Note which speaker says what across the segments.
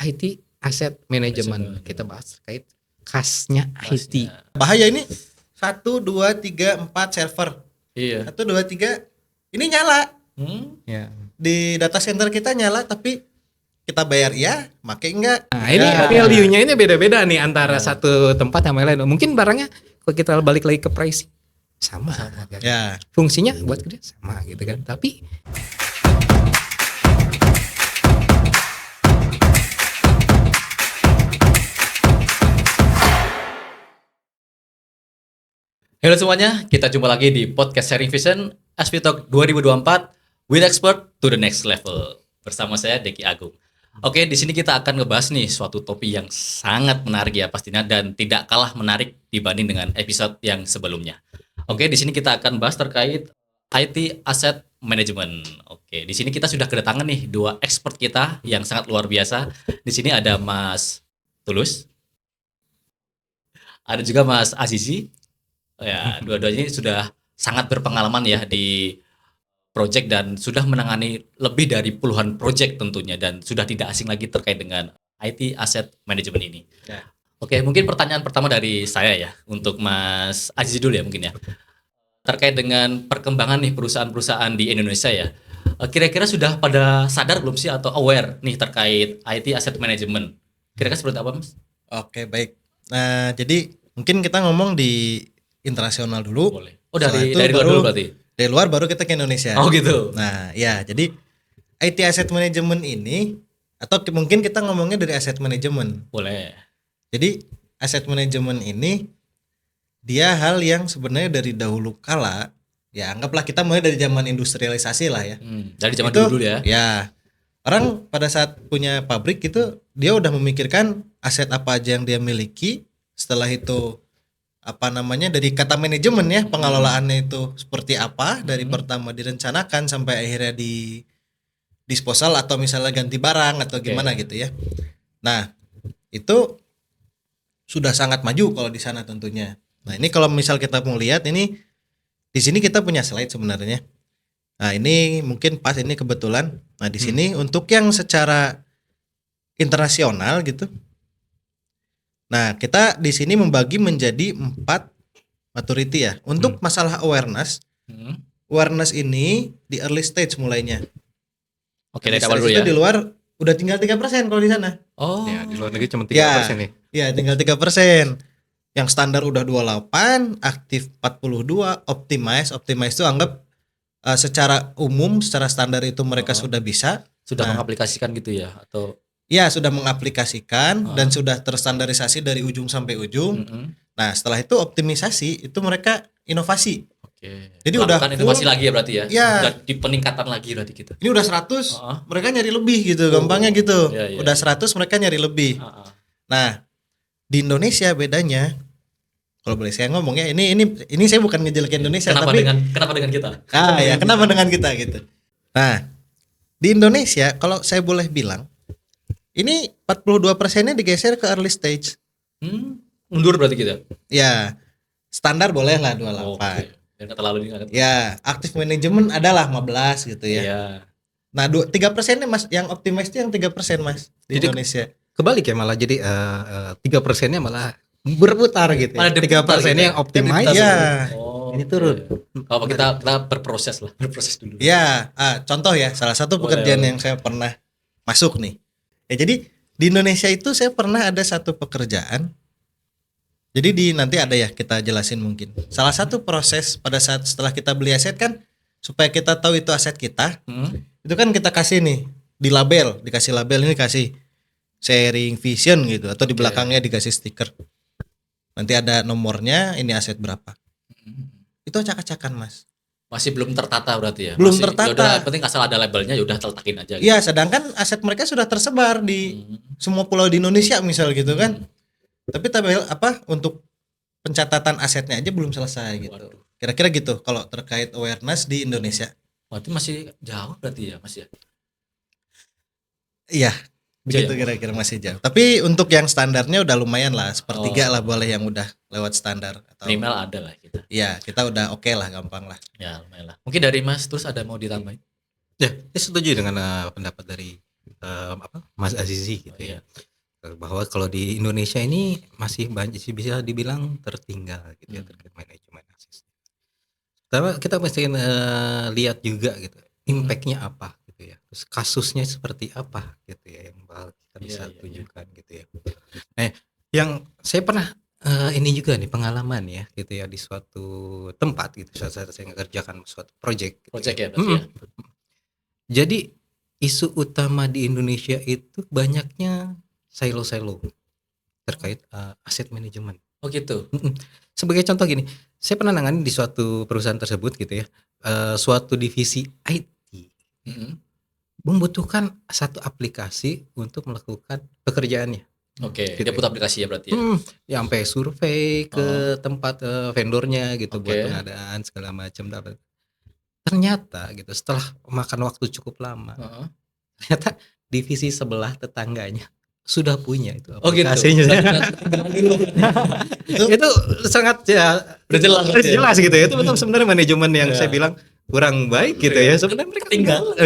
Speaker 1: IT Asset Management. Kita bahas terkait khasnya IT.
Speaker 2: Bahaya ini 1, 2, 3, 4 server.
Speaker 3: Iya.
Speaker 2: 1, 2, 3 ini nyala.
Speaker 1: Ya.
Speaker 2: Di data center kita nyala tapi kita bayar ya, make enggak.
Speaker 1: Nah, ini value-nya ini beda-beda nih antara satu tempat sama lain. Mungkin barangnya kalau kita balik lagi ke pricing sama kan?
Speaker 2: Ya.
Speaker 1: Fungsinya buat kerja sama gitu kan. Tapi
Speaker 3: Halo semuanya, kita jumpa lagi di podcast Sharing Vision SV Talk 2024 with expert to the next level. Bersama saya Deki Agung. Oke, di sini kita akan ngebahas nih suatu topik yang sangat menarik ya pastinya dan tidak kalah menarik dibanding dengan episode yang sebelumnya. Oke, di sini kita akan bahas terkait IT Asset Management. Oke, di sini kita sudah kedatangan nih dua expert kita yang sangat luar biasa. Di sini ada Mas Tulus, ada juga Mas Azizi. Ya, dua-duanya sudah sangat berpengalaman ya di project dan sudah menangani lebih dari puluhan project tentunya dan sudah tidak asing lagi terkait dengan IT Asset Management ini.
Speaker 2: Ya.
Speaker 3: Oke, mungkin pertanyaan pertama dari saya ya untuk Mas Aziz dulu ya mungkin ya. Terkait dengan perkembangan nih perusahaan-perusahaan di Indonesia ya. Kira-kira sudah pada sadar belum sih atau aware nih terkait IT Asset Management? Kira-kira seperti apa, Mas?
Speaker 2: Oke, baik. Nah, jadi mungkin kita ngomong di internasional dulu.
Speaker 3: Boleh. Oh, dari
Speaker 2: Setelah itu
Speaker 3: luar
Speaker 2: baru-
Speaker 3: dulu berarti.
Speaker 2: Dari luar baru kita ke Indonesia.
Speaker 3: Oh, gitu.
Speaker 2: Nah, ya, jadi IT Asset Management ini atau mungkin kita ngomongnya dari Asset Management.
Speaker 3: Boleh.
Speaker 2: Jadi Asset Management ini dia hal yang sebenarnya dari dahulu kala, ya anggaplah kita mulai dari zaman industrialisasi lah ya.
Speaker 3: Dari zaman
Speaker 2: Itu,
Speaker 3: dulu ya.
Speaker 2: Ya, orang pada saat punya pabrik itu dia udah memikirkan aset apa aja yang dia miliki. Setelah itu apa namanya dari kata manajemen ya, pengelolaannya itu seperti apa dari pertama direncanakan sampai akhirnya di disposal atau misalnya ganti barang atau gimana gitu ya. Nah, itu sudah sangat maju kalau di sana tentunya. Nah, ini kalau misal kita mau lihat ini di sini kita punya slide sebenarnya. Nah, ini mungkin pas ini kebetulan. Nah, di sini untuk yang secara internasional gitu. Nah, kita di sini membagi menjadi 4 maturity ya. Untuk masalah awareness, awareness ini di early stage mulainya.
Speaker 3: Oke, dari
Speaker 2: Early
Speaker 3: awal
Speaker 2: stage
Speaker 3: dulu ya.
Speaker 2: itu di luar udah tinggal 3% kalau di sana.
Speaker 3: Oh.
Speaker 1: ya di luar negeri cuma 3% nih.
Speaker 2: Ya, tinggal 3%. Yang standar udah 28, aktif 42, optimize itu anggap secara umum, secara standar itu mereka sudah bisa.
Speaker 3: Sudah
Speaker 2: Nah.
Speaker 3: mengaplikasikan gitu ya atau
Speaker 2: Ya, sudah mengaplikasikan dan sudah terstandarisasi dari ujung sampai ujung. Nah, setelah itu optimisasi itu mereka inovasi.
Speaker 3: Oke.
Speaker 2: Jadi
Speaker 3: Melakukan
Speaker 2: udah
Speaker 3: inovasi
Speaker 2: full.
Speaker 3: lagi ya berarti ya.
Speaker 2: Ya.
Speaker 3: Udah di peningkatan lagi berarti gitu.
Speaker 2: Ini udah 100, mereka nyari lebih gitu, gampangnya gitu.
Speaker 3: Iya, iya.
Speaker 2: Udah 100 mereka nyari lebih. Nah, di Indonesia bedanya, kalau boleh saya ngomong ya, ini saya bukan ngejelekin Indonesia
Speaker 3: Kenapa
Speaker 2: tapi
Speaker 3: dengan kita?
Speaker 2: ya kenapa dengan kita gitu. Nah, di Indonesia kalau saya boleh bilang, ini 42%-nya digeser ke early stage.
Speaker 3: Mundur berarti gitu.
Speaker 2: Ya, standar boleh lah 28.
Speaker 3: Oke. Dan nggak terlalu diingat.
Speaker 2: Ya, aktif manajemen adalah 15 gitu ya.
Speaker 3: Iya.
Speaker 2: Nah, 3%-nya Mas, yang optimize itu yang 3% Mas di
Speaker 1: Jadi,
Speaker 2: Indonesia.
Speaker 1: Kebalik ya malah jadi 3%-nya malah berputar gitu.
Speaker 3: Malah
Speaker 1: Ya. 3%-nya
Speaker 3: gitu.
Speaker 1: yang optimize.
Speaker 2: Iya.
Speaker 3: Oh,
Speaker 1: Ini turun.
Speaker 3: Kalau kita berproses dulu.
Speaker 2: Ya, contoh ya, salah satu pekerjaan
Speaker 3: Boleh.
Speaker 2: yang saya pernah masuk nih. Ya, jadi di Indonesia itu saya pernah ada satu pekerjaan. Jadi nanti ada ya kita jelasin mungkin. Salah satu proses pada saat setelah kita beli aset kan supaya kita tahu itu aset kita. Itu kan kita kasih nih di label, dikasih label ini kasih Sharing Vision gitu atau di belakangnya dikasih stiker. Nanti ada nomornya, ini aset berapa. Itu acak-acakan, Mas.
Speaker 3: Masih belum tertata berarti ya.
Speaker 2: Belum
Speaker 3: Masih,
Speaker 2: tertata.
Speaker 3: Yaudah, penting asal ada labelnya yaudah letakin aja. Gitu.
Speaker 2: Iya, sedangkan aset mereka sudah tersebar di semua pulau di Indonesia misal gitu kan. Tapi tabel apa untuk pencatatan asetnya aja belum selesai gitu.
Speaker 3: Waduh.
Speaker 2: Kira-kira gitu kalau terkait awareness di Indonesia.
Speaker 3: Berarti masih jauh berarti ya Mas ya.
Speaker 2: Iya, begitu
Speaker 3: Jauh.
Speaker 2: kira-kira masih jauh. Tapi untuk yang standarnya udah lumayan lah, sepertiga lah boleh yang udah lewat standar atau
Speaker 3: Minimal ada lah kita.
Speaker 2: Iya, kita udah oke lah, gampang lah.
Speaker 3: Ya lumayan lah. Mungkin dari Mas terus ada mau ditambahin?
Speaker 1: Ya, saya setuju dengan pendapat dari Mas Azizi gitu
Speaker 3: Iya.
Speaker 1: ya. bahwa kalau di Indonesia ini masih banyak bisa dibilang tertinggal gitu ya terkait manajemen aset. Pertama kita mesti lihat juga gitu impact-nya apa gitu ya. Terus kasusnya seperti apa gitu ya yang bakal kita bisa tunjukkan gitu ya. Nah, yang saya pernah ini juga nih pengalaman ya gitu ya di suatu tempat gitu saat saya mengerjakan suatu project gitu
Speaker 3: Project ya
Speaker 1: ya.
Speaker 3: berarti ya.
Speaker 1: Jadi isu utama di Indonesia itu banyaknya silo-silo terkait aset manajemen.
Speaker 3: Oh gitu.
Speaker 1: Sebagai contoh gini, saya pernah nangani di suatu perusahaan tersebut gitu ya, suatu divisi IT
Speaker 3: Mm-mm.
Speaker 1: membutuhkan satu aplikasi untuk melakukan pekerjaannya.
Speaker 3: Oke,
Speaker 1: Gitu
Speaker 3: dia butuh aplikasi ya berarti ya.
Speaker 1: Ya sampai survei ke tempat vendornya gitu buat
Speaker 3: Oke.
Speaker 1: pengadaan segala macam. Ternyata gitu setelah makan waktu cukup lama,
Speaker 3: Heeh.
Speaker 1: ternyata divisi sebelah tetangganya sudah punya itu
Speaker 3: Oh gitu.
Speaker 1: aplikasinya.
Speaker 3: Bilang dulu.
Speaker 1: Itu sangat ya
Speaker 3: Udah jelas
Speaker 1: udah
Speaker 3: berarti ya?
Speaker 1: jelas gitu ya. Itu betul sebenarnya manajemen yang
Speaker 3: Iya.
Speaker 1: saya bilang kurang baik gitu ya. Sebenarnya mereka ketinggalan.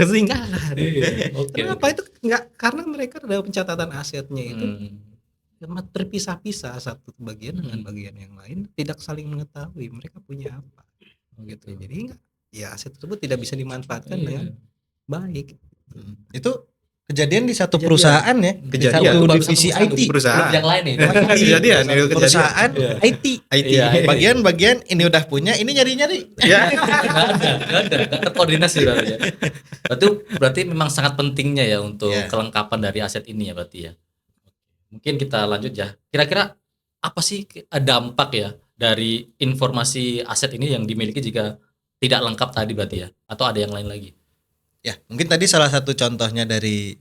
Speaker 3: Oke.
Speaker 1: Kenapa itu enggak karena mereka dalam pencatatan asetnya itu
Speaker 3: Hmm.
Speaker 1: terpisah-pisah satu bagian dengan bagian yang lain tidak saling mengetahui mereka punya apa gitu. Jadi enggak ya aset tersebut tidak bisa dimanfaatkan dengan baik.
Speaker 2: Itu kejadian di satu
Speaker 1: Kejadian.
Speaker 2: perusahaan ya. Di
Speaker 1: Kejadian.
Speaker 2: satu
Speaker 3: Itu baru
Speaker 2: divisi
Speaker 3: satu
Speaker 2: IT.
Speaker 1: perusahaan.
Speaker 3: Belum yang lain nih.
Speaker 1: Kejadian,
Speaker 2: Satu
Speaker 1: itu
Speaker 2: perusahaan
Speaker 3: Iya.
Speaker 2: IT.
Speaker 3: Iya.
Speaker 2: Bagian-bagian ini udah punya, ini nyari-nyari.
Speaker 1: Ya.
Speaker 3: Nggak terkoordinasi berarti ya. Berarti memang sangat pentingnya ya untuk
Speaker 2: Iya.
Speaker 3: kelengkapan dari aset ini ya berarti ya. Mungkin kita lanjut ya. Kira-kira apa sih dampak ya dari informasi aset ini yang dimiliki jika tidak lengkap tadi berarti ya? Atau ada yang lain lagi?
Speaker 2: Ya, mungkin tadi salah satu contohnya dari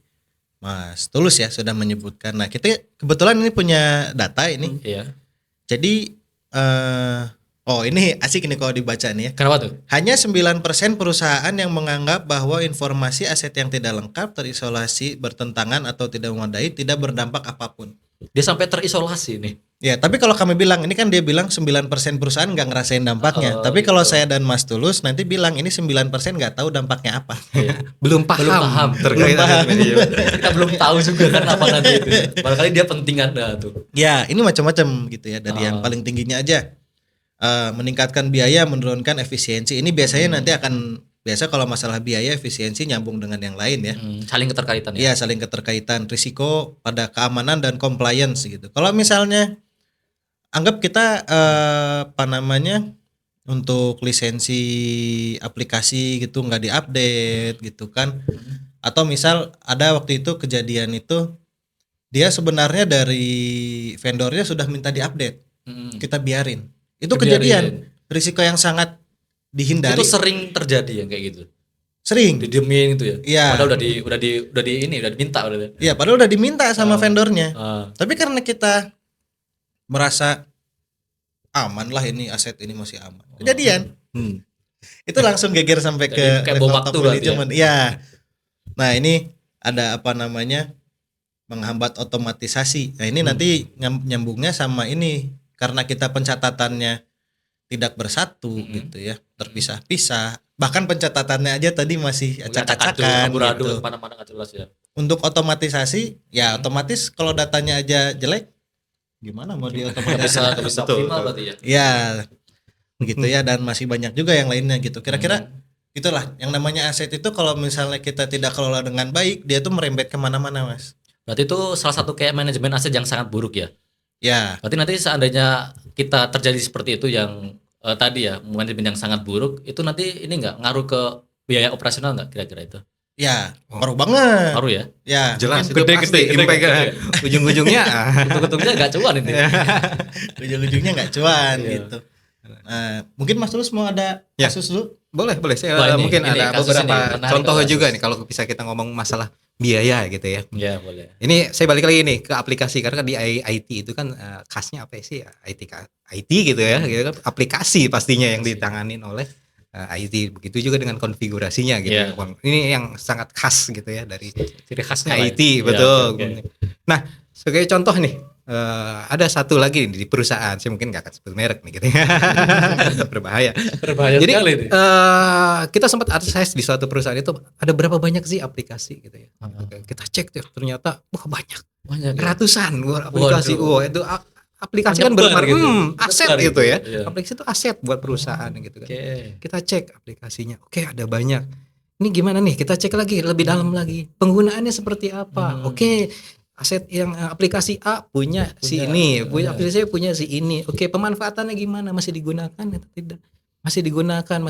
Speaker 2: Mas Tulus ya sudah menyebutkan. Nah, kita kebetulan ini punya data ini.
Speaker 3: Iya.
Speaker 2: Jadi ini asik nih kalau dibaca nih ya.
Speaker 3: Kenapa tuh?
Speaker 2: Hanya 9% perusahaan yang menganggap bahwa informasi aset yang tidak lengkap, terisolasi, bertentangan atau tidak memadai tidak berdampak apapun.
Speaker 3: Dia sampai terisolasi nih.
Speaker 2: Ya, tapi kalau kami bilang, ini kan dia bilang 9% perusahaan nggak ngerasain dampaknya.
Speaker 3: Oh,
Speaker 2: Tapi kalau
Speaker 3: gitu.
Speaker 2: saya dan Mas Tulus nanti bilang ini 9% nggak tahu dampaknya apa.
Speaker 1: Belum paham terkait
Speaker 2: Belum paham.
Speaker 1: aset manajemen.
Speaker 3: Kita belum tahu juga kan apa nanti itu. Barangkali dia penting ada tuh.
Speaker 2: Ya, ini macam-macam gitu ya. Dari yang paling tingginya aja. Meningkatkan biaya, menurunkan efisiensi. Ini biasanya nanti akan biasa kalau masalah biaya efisiensi nyambung dengan yang lain ya.
Speaker 3: Saling keterkaitan ya.
Speaker 2: Iya, saling keterkaitan, risiko pada keamanan dan compliance gitu. Kalau misalnya anggap kita untuk lisensi aplikasi gitu nggak diupdate gitu kan. Atau misal ada waktu itu kejadian itu dia sebenarnya dari vendornya sudah minta diupdate. Kita biarin. Itu kejadian risiko yang sangat dihindari.
Speaker 3: Itu sering terjadi yang kayak gitu.
Speaker 2: Sering.
Speaker 3: Didiemin gitu ya.
Speaker 2: Iya.
Speaker 3: Padahal udah diminta udah.
Speaker 2: Iya, padahal udah diminta sama vendornya.
Speaker 3: Ah.
Speaker 2: Tapi karena kita merasa aman lah ini aset ini masih aman. Kejadian. Itu langsung geger sampai
Speaker 3: Jadi
Speaker 2: ke
Speaker 3: kayak
Speaker 2: level
Speaker 3: bom
Speaker 2: top
Speaker 3: waktu berarti ya?
Speaker 2: manajemen. Iya. Nah, ini ada menghambat otomatisasi. Nah, ini nanti nyambungnya sama ini karena kita pencatatannya tidak bersatu gitu ya, terpisah-pisah. Bahkan pencatatannya aja tadi masih acak-acakan
Speaker 3: Amburadul
Speaker 2: gitu.
Speaker 3: mana-mana nggak jelas ya.
Speaker 2: Untuk otomatisasi ya otomatis kalau datanya aja jelek gimana mau
Speaker 3: Nggak
Speaker 2: diotomatisasi?
Speaker 3: bisa
Speaker 1: Betul,
Speaker 3: optimal
Speaker 1: betul.
Speaker 3: berarti ya.
Speaker 2: Ya begitu ya, dan masih banyak juga yang lainnya gitu. Kira-kira itulah yang namanya aset itu kalau misalnya kita tidak kelola dengan baik, dia tuh merembet kemana-mana, Mas.
Speaker 3: Berarti itu salah satu kayak manajemen aset yang sangat buruk ya.
Speaker 2: Ya,
Speaker 3: Berarti nanti seandainya kita terjadi seperti itu yang tadi ya manajemen yang sangat buruk, itu nanti ini nggak ngaruh ke biaya operasional nggak kira-kira itu?
Speaker 2: ya, ngaruh banget.
Speaker 3: Ngaruh ya.
Speaker 2: Ya,
Speaker 1: Jelas itu
Speaker 3: Gede,
Speaker 1: pasti
Speaker 3: gede,
Speaker 1: impact
Speaker 3: gede.
Speaker 1: ujung-ujungnya
Speaker 3: Untung-untungnya nggak cuan ini.
Speaker 2: ujung-ujungnya nggak cuan
Speaker 3: Iya.
Speaker 2: gitu. Nah, mungkin Mas Tulus mau ada
Speaker 1: Ya.
Speaker 2: kasus dulu?
Speaker 1: boleh saya
Speaker 3: Wah, ini
Speaker 1: mungkin ada
Speaker 3: kasus
Speaker 1: beberapa
Speaker 3: ini menarik
Speaker 1: contoh
Speaker 3: kalau
Speaker 1: juga
Speaker 3: kasus.
Speaker 1: nih kalau bisa kita ngomong masalah biaya gitu ya.
Speaker 3: Ya boleh.
Speaker 1: Ini saya balik lagi nih ke aplikasi karena kan di IT itu kan khasnya apa sih ya? IT gitu ya, gitu kan aplikasi pastinya yang ditanganin oleh IT. Begitu juga dengan konfigurasinya gitu.
Speaker 3: Iya.
Speaker 1: Ini yang sangat khas gitu ya dari
Speaker 3: Ciri khasnya lah ya.
Speaker 1: IT
Speaker 3: Iya,
Speaker 1: betul.
Speaker 3: oke.
Speaker 1: Nah, sebagai contoh nih, ada satu lagi di perusahaan, saya mungkin nggak akan sebut merek nih gitu ya. Berbahaya.
Speaker 3: Berbahaya
Speaker 1: Jadi
Speaker 3: sekali nih.
Speaker 1: kita sempat akses di suatu perusahaan itu ada berapa banyak sih aplikasi gitu ya.
Speaker 3: Heeh.
Speaker 1: Kita cek tuh, ternyata wah banyak,
Speaker 3: Banyak ya?
Speaker 1: ratusan aplikasi.
Speaker 3: Waduh.
Speaker 1: Wah, itu aplikasi kan
Speaker 3: Menyebar
Speaker 1: benar
Speaker 3: gitu.
Speaker 1: aset
Speaker 3: Menyebar
Speaker 1: gitu ya.
Speaker 3: Iya.
Speaker 1: Aplikasi itu aset buat perusahaan gitu kan.
Speaker 3: Oke.
Speaker 1: Kita cek aplikasinya. Oke, ada banyak. Ini gimana nih? Kita cek lagi lebih dalam lagi. Penggunaannya seperti apa? Oke, aset yang aplikasi A punya si ini, punya aplikasi punya si ini. Oke, pemanfaatannya gimana? Masih digunakan atau tidak? Masih digunakan.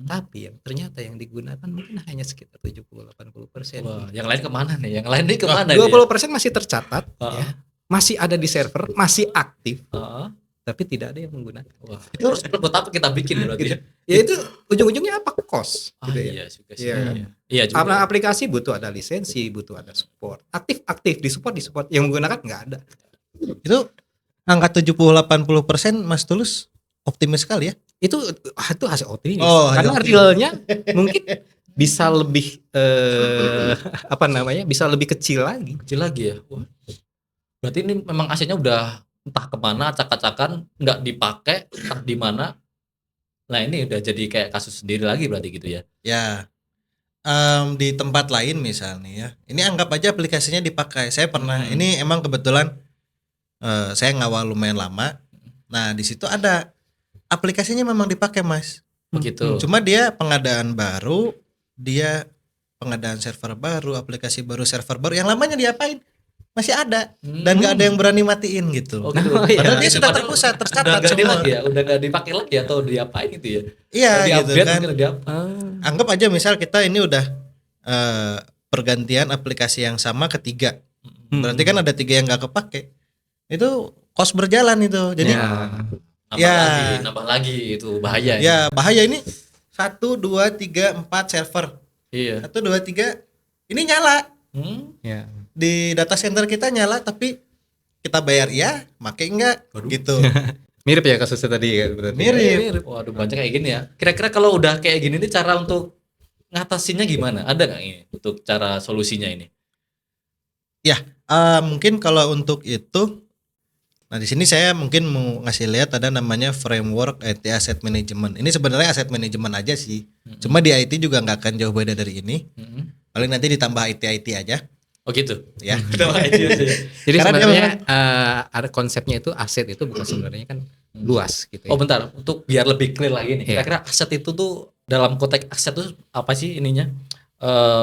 Speaker 1: Tapi ternyata yang digunakan mungkin hanya sekitar 70-80%.
Speaker 3: Wah, yang lain kemana nih? Yang lain nih kemana?
Speaker 1: 20% masih tercatat,
Speaker 3: Heeh.
Speaker 1: ya. Masih ada di server, masih aktif,
Speaker 3: Heeh.
Speaker 1: tapi tidak ada yang menggunakan.
Speaker 3: Wah, itu harus buat apa kita bikin berarti ya?
Speaker 1: Ya itu ujung-ujungnya apa? Cost.
Speaker 3: Ah,
Speaker 1: Gitu ya.
Speaker 3: iya juga sih.
Speaker 1: Iya.
Speaker 3: Iya juga.
Speaker 1: Karena aplikasi butuh ada lisensi, butuh ada support. Aktif di support, yang menggunakan nggak ada.
Speaker 2: Itu angka 70-80% Mas Tulus optimis sekali ya.
Speaker 1: Itu hasil optimis.
Speaker 2: Oh,
Speaker 1: Karena
Speaker 2: hasil
Speaker 1: realnya mungkin bisa lebih bisa lebih kecil lagi.
Speaker 3: Kecil lagi ya. Wah. Berarti ini memang asetnya udah entah kemana, acak-acakan, nggak dipakai, entah di mana. Nah ini udah jadi kayak kasus sendiri lagi berarti gitu ya.
Speaker 2: Ya, di tempat lain misalnya ya. Ini anggap aja aplikasinya dipakai. Saya pernah, ini emang kebetulan saya ngawal lumayan lama. Nah di situ ada aplikasinya memang dipakai Mas.
Speaker 3: Begitu.
Speaker 2: Cuma dia pengadaan baru, dia pengadaan server baru, aplikasi baru, server baru. Yang lamanya diapain? Masih ada dan nggak ada yang berani matiin gitu.
Speaker 3: Oh, gitu.
Speaker 2: Padahal dia
Speaker 3: Itu
Speaker 2: sudah
Speaker 3: padahal
Speaker 2: terpusat,
Speaker 3: udah
Speaker 2: tercatat
Speaker 3: nggak di
Speaker 2: semua.
Speaker 3: lagi ya, udah nggak dipakai lagi atau diapain gitu ya?
Speaker 2: Iya gitu
Speaker 3: Di-upgrade
Speaker 2: kan.
Speaker 3: mungkin diapa.
Speaker 2: Anggap aja misal kita ini udah pergantian aplikasi yang sama ketiga. Berarti kan ada 3 yang nggak kepake. Itu cost berjalan itu. Jadi
Speaker 3: Nambah lagi itu bahaya.
Speaker 2: ya bahaya ini 1, 2, 3, 4 server.
Speaker 3: Iya.
Speaker 2: 1, 2, 3 ini nyala.
Speaker 1: Ya.
Speaker 2: Di data center kita nyala tapi kita bayar iya, make enggak gitu.
Speaker 1: Mirip ya kasusnya tadi ya berarti.
Speaker 2: Mirip.
Speaker 3: Waduh banyak kayak gini ya. Kira-kira kalau udah kayak gini nih cara untuk ngatasinnya gimana? Ada nggak ini untuk cara solusinya ini?
Speaker 2: Mungkin kalau untuk itu, nah di sini saya mungkin mau ngasih lihat ada namanya framework IT Asset Management. Ini sebenarnya aset manajemen aja sih. Cuma di IT juga nggak akan jauh beda dari ini. Paling nanti ditambah IT aja,
Speaker 3: Oh gitu.
Speaker 2: ya.
Speaker 1: Jadi
Speaker 2: Karena dia
Speaker 1: sebenarnya ada konsepnya itu aset itu bukan sebenarnya kan luas gitu ya.
Speaker 3: Oh bentar, untuk biar lebih clear lagi nih.
Speaker 1: Iya.
Speaker 3: Kira-kira aset itu tuh dalam konteks aset tuh apa sih ininya?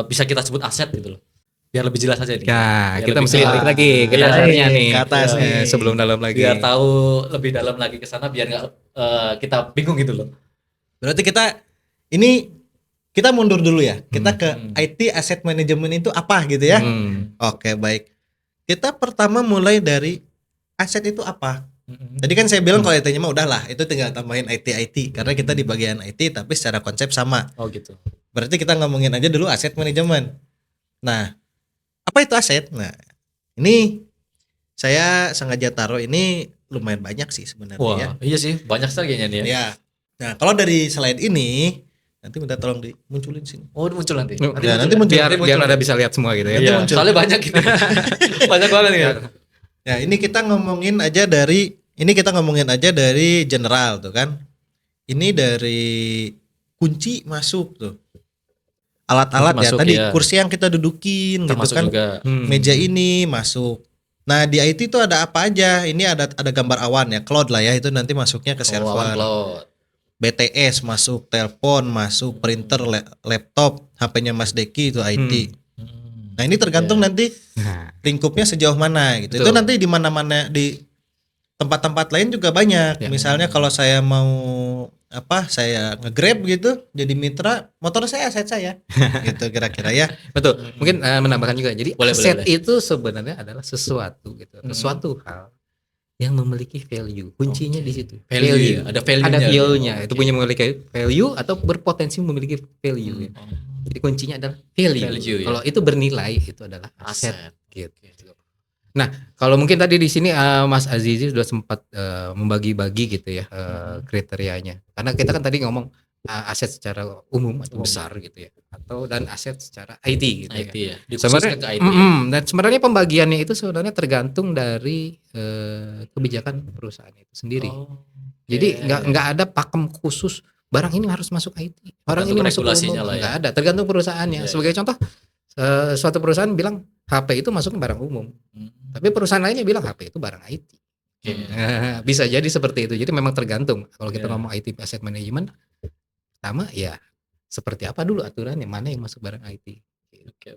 Speaker 3: Bisa kita sebut aset gitu loh. Biar lebih jelas aja nih.
Speaker 1: Ya,
Speaker 3: Biar
Speaker 1: kita
Speaker 3: lebih
Speaker 1: mesti
Speaker 3: jelas.
Speaker 1: balik lagi ke
Speaker 3: Iya,
Speaker 1: dasarnya nih.
Speaker 2: ke atas nih.
Speaker 1: Sebelum dalam lagi.
Speaker 3: Biar tahu lebih dalam lagi ke sana biar nggak kita bingung gitu loh.
Speaker 2: Berarti kita mundur dulu ya. Kita ke IT Asset Management itu apa gitu ya. Oke, baik. Kita pertama mulai dari aset itu apa. Tadi kan saya bilang kalau IT-nya mah udahlah, itu tinggal tambahin IT karena kita di bagian IT tapi secara konsep sama.
Speaker 3: Oh gitu.
Speaker 2: Berarti kita ngomongin aja dulu aset manajemen. Nah, apa itu aset? Nah, ini saya sengaja taruh ini lumayan banyak sih sebenarnya
Speaker 3: Wah,
Speaker 2: ya.
Speaker 3: iya sih, banyak sekali kayaknya nih ya.
Speaker 2: Ya. Nah, kalau dari slide ini nanti minta tolong dimunculin sini.
Speaker 3: Oh, muncul nanti.
Speaker 2: Ya, nanti muncul.
Speaker 1: Biar ada bisa lihat semua gitu ya.
Speaker 3: Iya,
Speaker 2: muncul.
Speaker 3: soalnya banyak gitu. Banyak banget nih.
Speaker 2: Ya, ini kita ngomongin aja dari general tuh kan. Ini dari kunci masuk tuh. Alat-alat
Speaker 3: Kunci
Speaker 2: ya
Speaker 3: masuk,
Speaker 2: tadi
Speaker 3: ya.
Speaker 2: kursi yang kita dudukin gitu
Speaker 3: Termasuk
Speaker 2: kan.
Speaker 3: juga.
Speaker 2: Meja ini masuk. Nah, di IT itu ada apa aja? Ini ada gambar awan ya, cloud lah ya, itu nanti masuknya ke server.
Speaker 3: Awan cloud.
Speaker 2: BTS masuk, telepon masuk, printer, laptop, HP-nya Mas Deki itu IT. Nah, ini tergantung nanti
Speaker 1: Nah,
Speaker 2: lingkupnya sejauh mana gitu.
Speaker 3: Betul.
Speaker 2: Itu nanti di mana-mana di tempat-tempat lain juga banyak.
Speaker 1: Ya.
Speaker 2: Misalnya kalau saya mau saya nge-Grab gitu jadi mitra, motor saya aset saya. Gitu kira-kira ya.
Speaker 1: betul. Mungkin menambahkan juga. Jadi
Speaker 3: Boleh,
Speaker 1: aset
Speaker 3: boleh.
Speaker 1: itu sebenarnya adalah sesuatu gitu. Sesuatu hal yang memiliki value. Kuncinya di situ.
Speaker 3: Value. Ya, ada value-nya.
Speaker 1: Ada value-nya.
Speaker 3: Oh,
Speaker 1: Itu
Speaker 3: oke.
Speaker 1: punya memiliki value atau berpotensi memiliki value ya. Jadi kuncinya adalah value.
Speaker 3: Value, ya.
Speaker 1: Kalau itu bernilai itu adalah aset.
Speaker 3: Aset.
Speaker 1: Gitu. Nah, kalau mungkin tadi di sini Mas Azizi sudah sempat membagi-bagi gitu ya kriterianya. Karena kita kan tadi ngomong aset secara umum atau besar gitu ya, atau dan aset secara IT gitu
Speaker 3: IT
Speaker 1: ya.
Speaker 3: ya. Dikhususkan ke IT ya.
Speaker 1: Dan sebenarnya pembagiannya itu sebenarnya tergantung dari kebijakan perusahaan itu sendiri.
Speaker 3: Oh,
Speaker 1: Jadi
Speaker 3: oke.
Speaker 1: nggak ada pakem khusus barang ini harus masuk IT, barang
Speaker 3: Tergantung
Speaker 1: ini masuk
Speaker 3: regulasinya
Speaker 1: umum,
Speaker 3: lah ya.
Speaker 1: nggak ada, tergantung perusahaannya.
Speaker 3: Iya,
Speaker 1: Sebagai contoh, suatu perusahaan bilang HP itu masuk barang umum, tapi perusahaan lainnya bilang HP itu barang IT.
Speaker 3: Oke.
Speaker 1: Bisa jadi seperti itu. Jadi memang tergantung. Kalau kita
Speaker 3: Iya.
Speaker 1: ngomong IT asset management, pertama ya seperti apa dulu aturannya, mana yang masuk barang IT.
Speaker 3: Oke.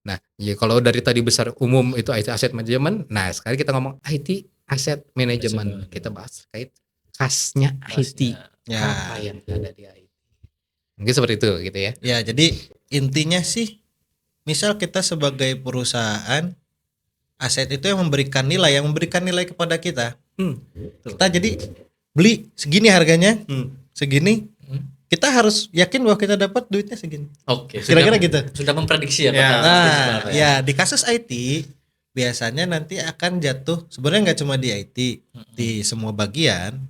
Speaker 1: Nah, ya kalau dari tadi besar umum itu IT asset management, nah sekarang kita ngomong IT asset management.
Speaker 3: Management.
Speaker 1: Kita bahas terkait khasnya IT.
Speaker 3: Khasnya.
Speaker 2: Ya.
Speaker 1: Apa yang ada di IT. Mungkin seperti itu gitu ya.
Speaker 2: Ya, jadi intinya sih, misal kita sebagai perusahaan, aset itu yang memberikan nilai kepada kita. Kita jadi beli segini harganya, segini, kita harus yakin bahwa kita dapat duitnya segini.
Speaker 3: Oke.
Speaker 2: Kira-kira gitu.
Speaker 3: Sudah memprediksi ya.
Speaker 1: Ya.
Speaker 3: Pak?
Speaker 2: Nah, ya di kasus IT biasanya nanti akan jatuh, sebenarnya nggak cuma di IT, di semua bagian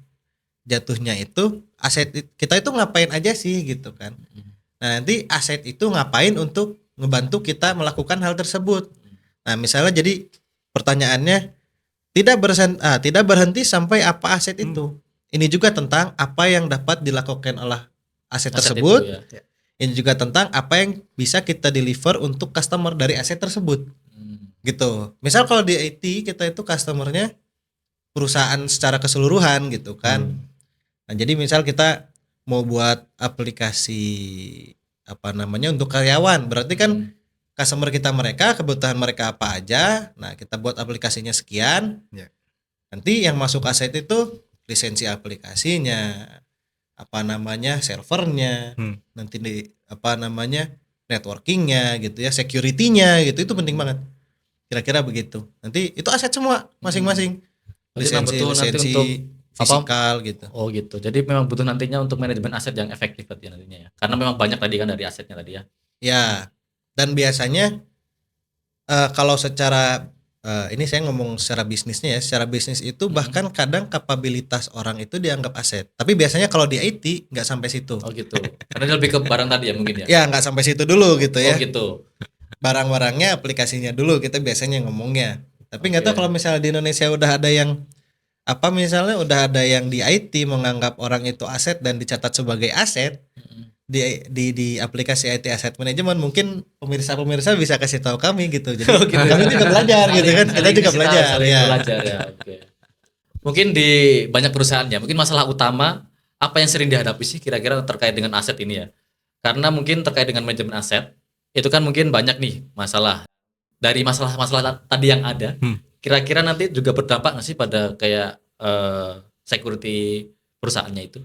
Speaker 2: jatuhnya itu aset kita itu ngapain aja sih gitu kan. Nah, nanti aset itu ngapain untuk ngebantu kita melakukan hal tersebut. Nah, misalnya jadi pertanyaannya tidak berhenti sampai apa aset itu. Ini juga tentang apa yang dapat dilakukan oleh aset tersebut.
Speaker 3: Itu, ya.
Speaker 2: Ini juga tentang apa yang bisa kita deliver untuk customer dari aset tersebut. Gitu. Misal kalau di IT kita itu customernya perusahaan secara keseluruhan gitu kan. Nah, jadi misal kita mau buat aplikasi untuk karyawan, berarti kan customer kita mereka, kebutuhan mereka apa aja. Nah, kita buat aplikasinya sekian.
Speaker 1: Ya.
Speaker 2: Nanti yang masuk aset itu lisensi aplikasinya, servernya, nanti networkingnya gitu ya, security-nya gitu, itu penting banget. Kira-kira begitu. Nanti itu aset semua masing-masing.
Speaker 3: Berarti memang betul nanti
Speaker 2: Lisensi
Speaker 3: untuk
Speaker 2: fisikal gitu.
Speaker 3: Oh gitu. Jadi memang butuh nantinya untuk manajemen aset yang efektif berarti nantinya ya. Karena memang banyak tadi kan dari asetnya tadi ya.
Speaker 2: Ya. Dan biasanya kalau secara ini saya ngomong secara bisnisnya ya. Secara bisnis itu bahkan kadang kapabilitas orang itu dianggap aset. Tapi biasanya kalau di IT nggak sampai situ.
Speaker 3: Oh gitu. Karena dia lebih ke barang tadi ya mungkin ya.
Speaker 2: Ya nggak sampai situ dulu gitu ya.
Speaker 3: Oh gitu.
Speaker 2: Barang-barangnya, aplikasinya dulu kita biasanya ngomongnya. Tapi nggak
Speaker 3: Oke.
Speaker 2: tahu kalau misalnya di Indonesia udah ada yang udah ada yang di IT menganggap orang itu aset dan dicatat sebagai aset di aplikasi IT Asset Management, mungkin pemirsa bisa kasih tahu kami gitu. Jadi kami juga belajar gitu kan. Kita juga belajar ya.
Speaker 3: Belajar ya. Oke. Mungkin di banyak perusahaan ya, mungkin masalah utama apa yang sering dihadapi sih kira-kira terkait dengan aset ini ya. Karena mungkin terkait dengan manajemen aset itu kan mungkin banyak nih masalah. Dari masalah-masalah tadi yang ada, kira-kira nanti juga berdampak nggak sih pada kayak security perusahaannya itu?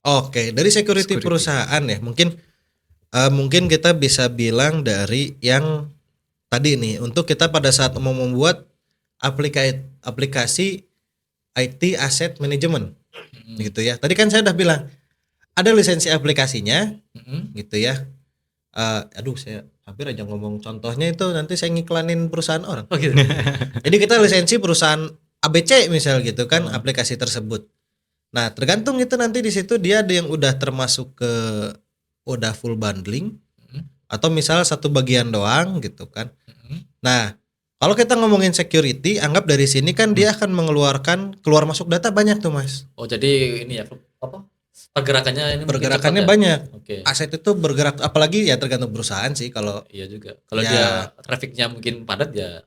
Speaker 2: Oke, dari security perusahaan ya, mungkin kita bisa bilang dari yang tadi nih, untuk kita pada saat mau membuat aplikasi IT Asset Management gitu ya. Tadi kan saya udah bilang ada lisensi aplikasinya gitu ya. Saya hampir aja ngomong contohnya itu, nanti saya ngiklanin perusahaan orang.
Speaker 3: Oh gitu.
Speaker 2: Jadi kita lisensi perusahaan ABC misal gitu kan, aplikasi tersebut. Nah, tergantung itu nanti di situ dia ada yang udah termasuk ke udah full bundling atau misal satu bagian doang gitu kan. Nah, kalau kita ngomongin security, anggap dari sini kan dia akan mengeluarkan keluar masuk data banyak tuh, Mas.
Speaker 3: Oh, jadi ini ya apa? Pergerakannya ini
Speaker 2: Pergerakannya
Speaker 3: cepat ya?
Speaker 2: banyak.
Speaker 3: Oke.
Speaker 2: Aset itu bergerak, apalagi ya tergantung perusahaan sih. Kalau
Speaker 3: Iya juga. Kalau
Speaker 2: Ya.
Speaker 3: dia trafficnya mungkin padat ya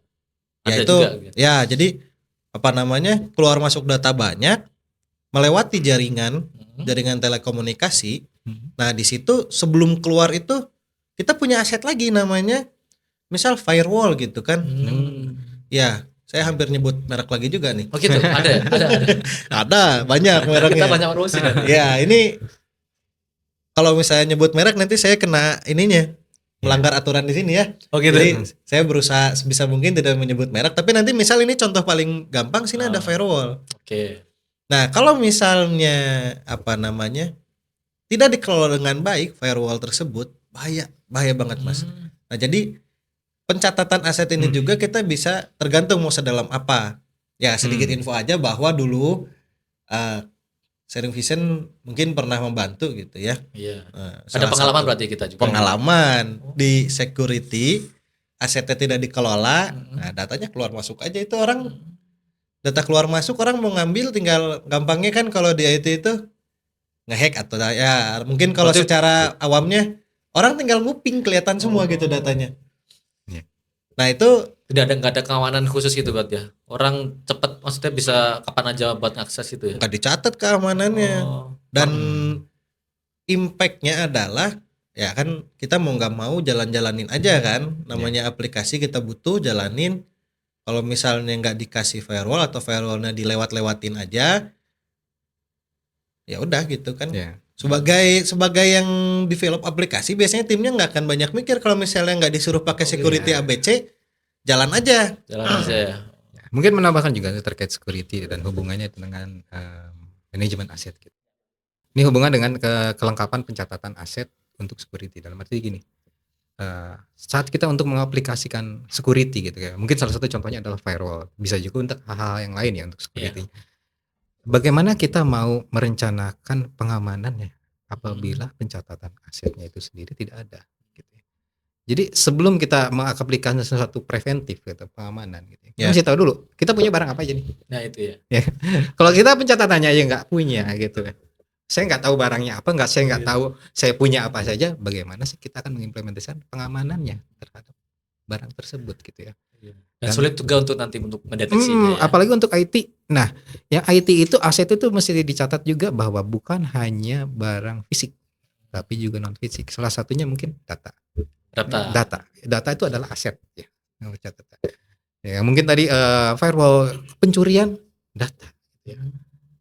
Speaker 2: ya
Speaker 3: ada
Speaker 2: itu
Speaker 3: juga gitu.
Speaker 2: ya jadi keluar masuk data banyak melewati jaringan telekomunikasi. Nah, di situ sebelum keluar itu kita punya aset lagi namanya misal firewall gitu kan. Ya, saya hampir nyebut merek lagi juga nih.
Speaker 3: Oh gitu. Ada.
Speaker 2: Ada banyak mereknya.
Speaker 3: Kita banyak ngurusin.
Speaker 2: Ya, ini kalau misalnya nyebut merek nanti saya kena ininya, melanggar aturan di sini ya.
Speaker 3: Oh gitu.
Speaker 2: Jadi saya berusaha sebisa mungkin tidak menyebut merek, tapi nanti misal ini contoh paling gampang, sini ada firewall.
Speaker 3: Oke.
Speaker 2: Nah, kalau misalnya tidak dikelola dengan baik firewall tersebut, bahaya banget, Mas. Nah, jadi pencatatan aset ini juga kita bisa tergantung mau sedalam apa. Ya, sedikit info aja bahwa dulu Sharing Vision mungkin pernah membantu gitu ya.
Speaker 3: Iya.
Speaker 2: Nah,
Speaker 3: Ada
Speaker 2: salah
Speaker 3: pengalaman
Speaker 2: satu
Speaker 3: berarti kita juga.
Speaker 2: pengalaman di security, asetnya tidak dikelola, nah datanya keluar masuk aja itu orang, data keluar masuk orang mau ngambil tinggal gampangnya kan kalau di IT itu ngehack atau ya mungkin kalau
Speaker 3: Berarti-
Speaker 2: secara awamnya orang tinggal nguping kelihatan semua gitu datanya.
Speaker 1: Iya.
Speaker 2: Nah itu
Speaker 3: Nggak ada keamanan khusus gitu berarti ya. Orang cepet maksudnya bisa kapan aja buat akses itu ya.
Speaker 2: nggak dicatat keamanannya.
Speaker 3: Oh.
Speaker 2: Dan impactnya adalah ya kan kita mau nggak mau jalan-jalanin aja kan, namanya aplikasi kita butuh jalanin. Kalau misalnya nggak dikasih firewall atau firewallnya dilewat-lewatin aja, ya udah gitu kan.
Speaker 1: Ya.
Speaker 2: Sebagai yang develop aplikasi biasanya timnya nggak akan banyak mikir kalau misalnya nggak disuruh pakai security ABC, jalan aja.
Speaker 3: Jalan aja ya.
Speaker 1: Mungkin menambahkan juga terkait security dan hubungannya dengan manajemen aset gitu. Ini hubungan dengan kelengkapan pencatatan aset untuk security. Dalam arti gini, saat kita untuk mengaplikasikan security gitu ya, mungkin salah satu contohnya adalah firewall, bisa juga untuk hal-hal yang lain ya untuk security. Bagaimana kita mau merencanakan pengamanannya apabila pencatatan asetnya itu sendiri tidak ada gitu ya. Jadi sebelum kita mengaplikasikan sesuatu preventif gitu, pengamanan gitu, kita mesti tahu dulu kita punya barang apa aja nih.
Speaker 3: Nah itu ya.
Speaker 1: Kalau kita pencatatannya aja nggak punya gitu ya, saya nggak tahu barangnya apa, saya nggak tahu saya punya apa saja, bagaimana sih kita akan mengimplementasikan pengamanannya terhadap barang tersebut gitu ya.
Speaker 3: Dan sulit juga untuk nanti untuk mendeteksinya ya.
Speaker 1: Apalagi untuk IT. Nah, yang IT itu aset itu mesti dicatat juga bahwa bukan hanya barang fisik, tapi juga non fisik. Salah satunya mungkin data. Data itu adalah aset ya. Ya mungkin tadi firewall, pencurian data. Ya.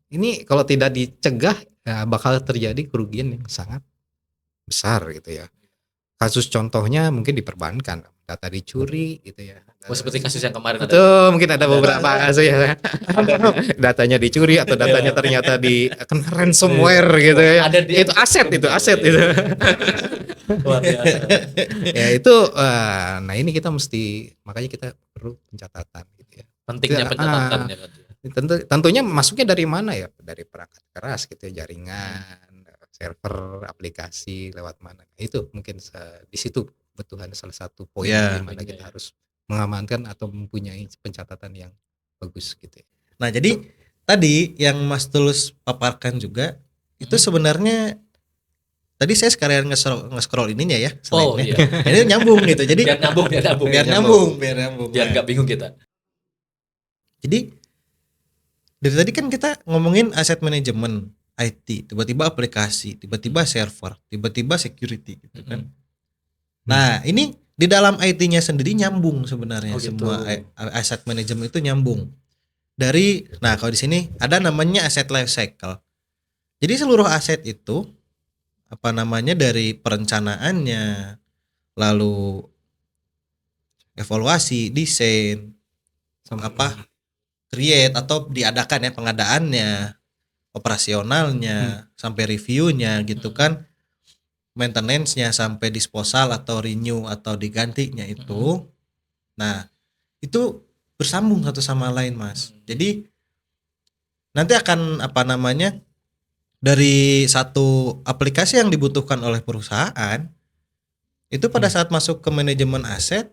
Speaker 1: Ini kalau tidak dicegah ya, bakal terjadi kerugian yang sangat besar gitu ya. Kasus contohnya mungkin di perbankan, data dicuri gitu ya.
Speaker 3: Seperti kasus yang kemarin
Speaker 1: itu mungkin ada beberapa kasus ya. Datanya dicuri atau datanya ternyata kena ransomware gitu ya. Itu aset itu.
Speaker 3: Luar biasa.
Speaker 1: Ya itu nah ini kita mesti, makanya kita perlu pencatatan gitu ya.
Speaker 3: Pentingnya pencatatan ya.
Speaker 1: Tentunya masuknya dari mana ya? Dari perangkat keras gitu ya, jaringan, server, aplikasi lewat mana. Itu mungkin di situ kebutuhan salah satu poin di mana kita harus mengamankan atau mempunyai pencatatan yang bagus gitu ya.
Speaker 2: Nah jadi tadi yang Mas Tulus paparkan juga itu sebenarnya tadi saya sekalian nge-scroll ininya ya.
Speaker 3: Oh iya.
Speaker 2: Ini nyambung gitu. Jadi
Speaker 3: biar
Speaker 2: nyambung.
Speaker 3: Biar nggak bingung kita.
Speaker 2: Jadi dari tadi kan kita ngomongin aset manajemen IT, tiba-tiba aplikasi, tiba-tiba server, tiba-tiba security gitu kan. Nah ini di dalam IT-nya sendiri nyambung sebenarnya semua aset manajemen itu nyambung. Dari kalau di sini ada namanya aset life cycle. Jadi seluruh aset itu dari perencanaannya, lalu evaluasi, desain, create atau diadakan ya pengadaannya, operasionalnya, sampai reviewnya gitu kan. Maintenance-nya sampai disposal atau renew atau digantinya itu. Nah, itu bersambung satu sama lain, Mas. Jadi nanti akan dari satu aplikasi yang dibutuhkan oleh perusahaan itu pada saat masuk ke manajemen aset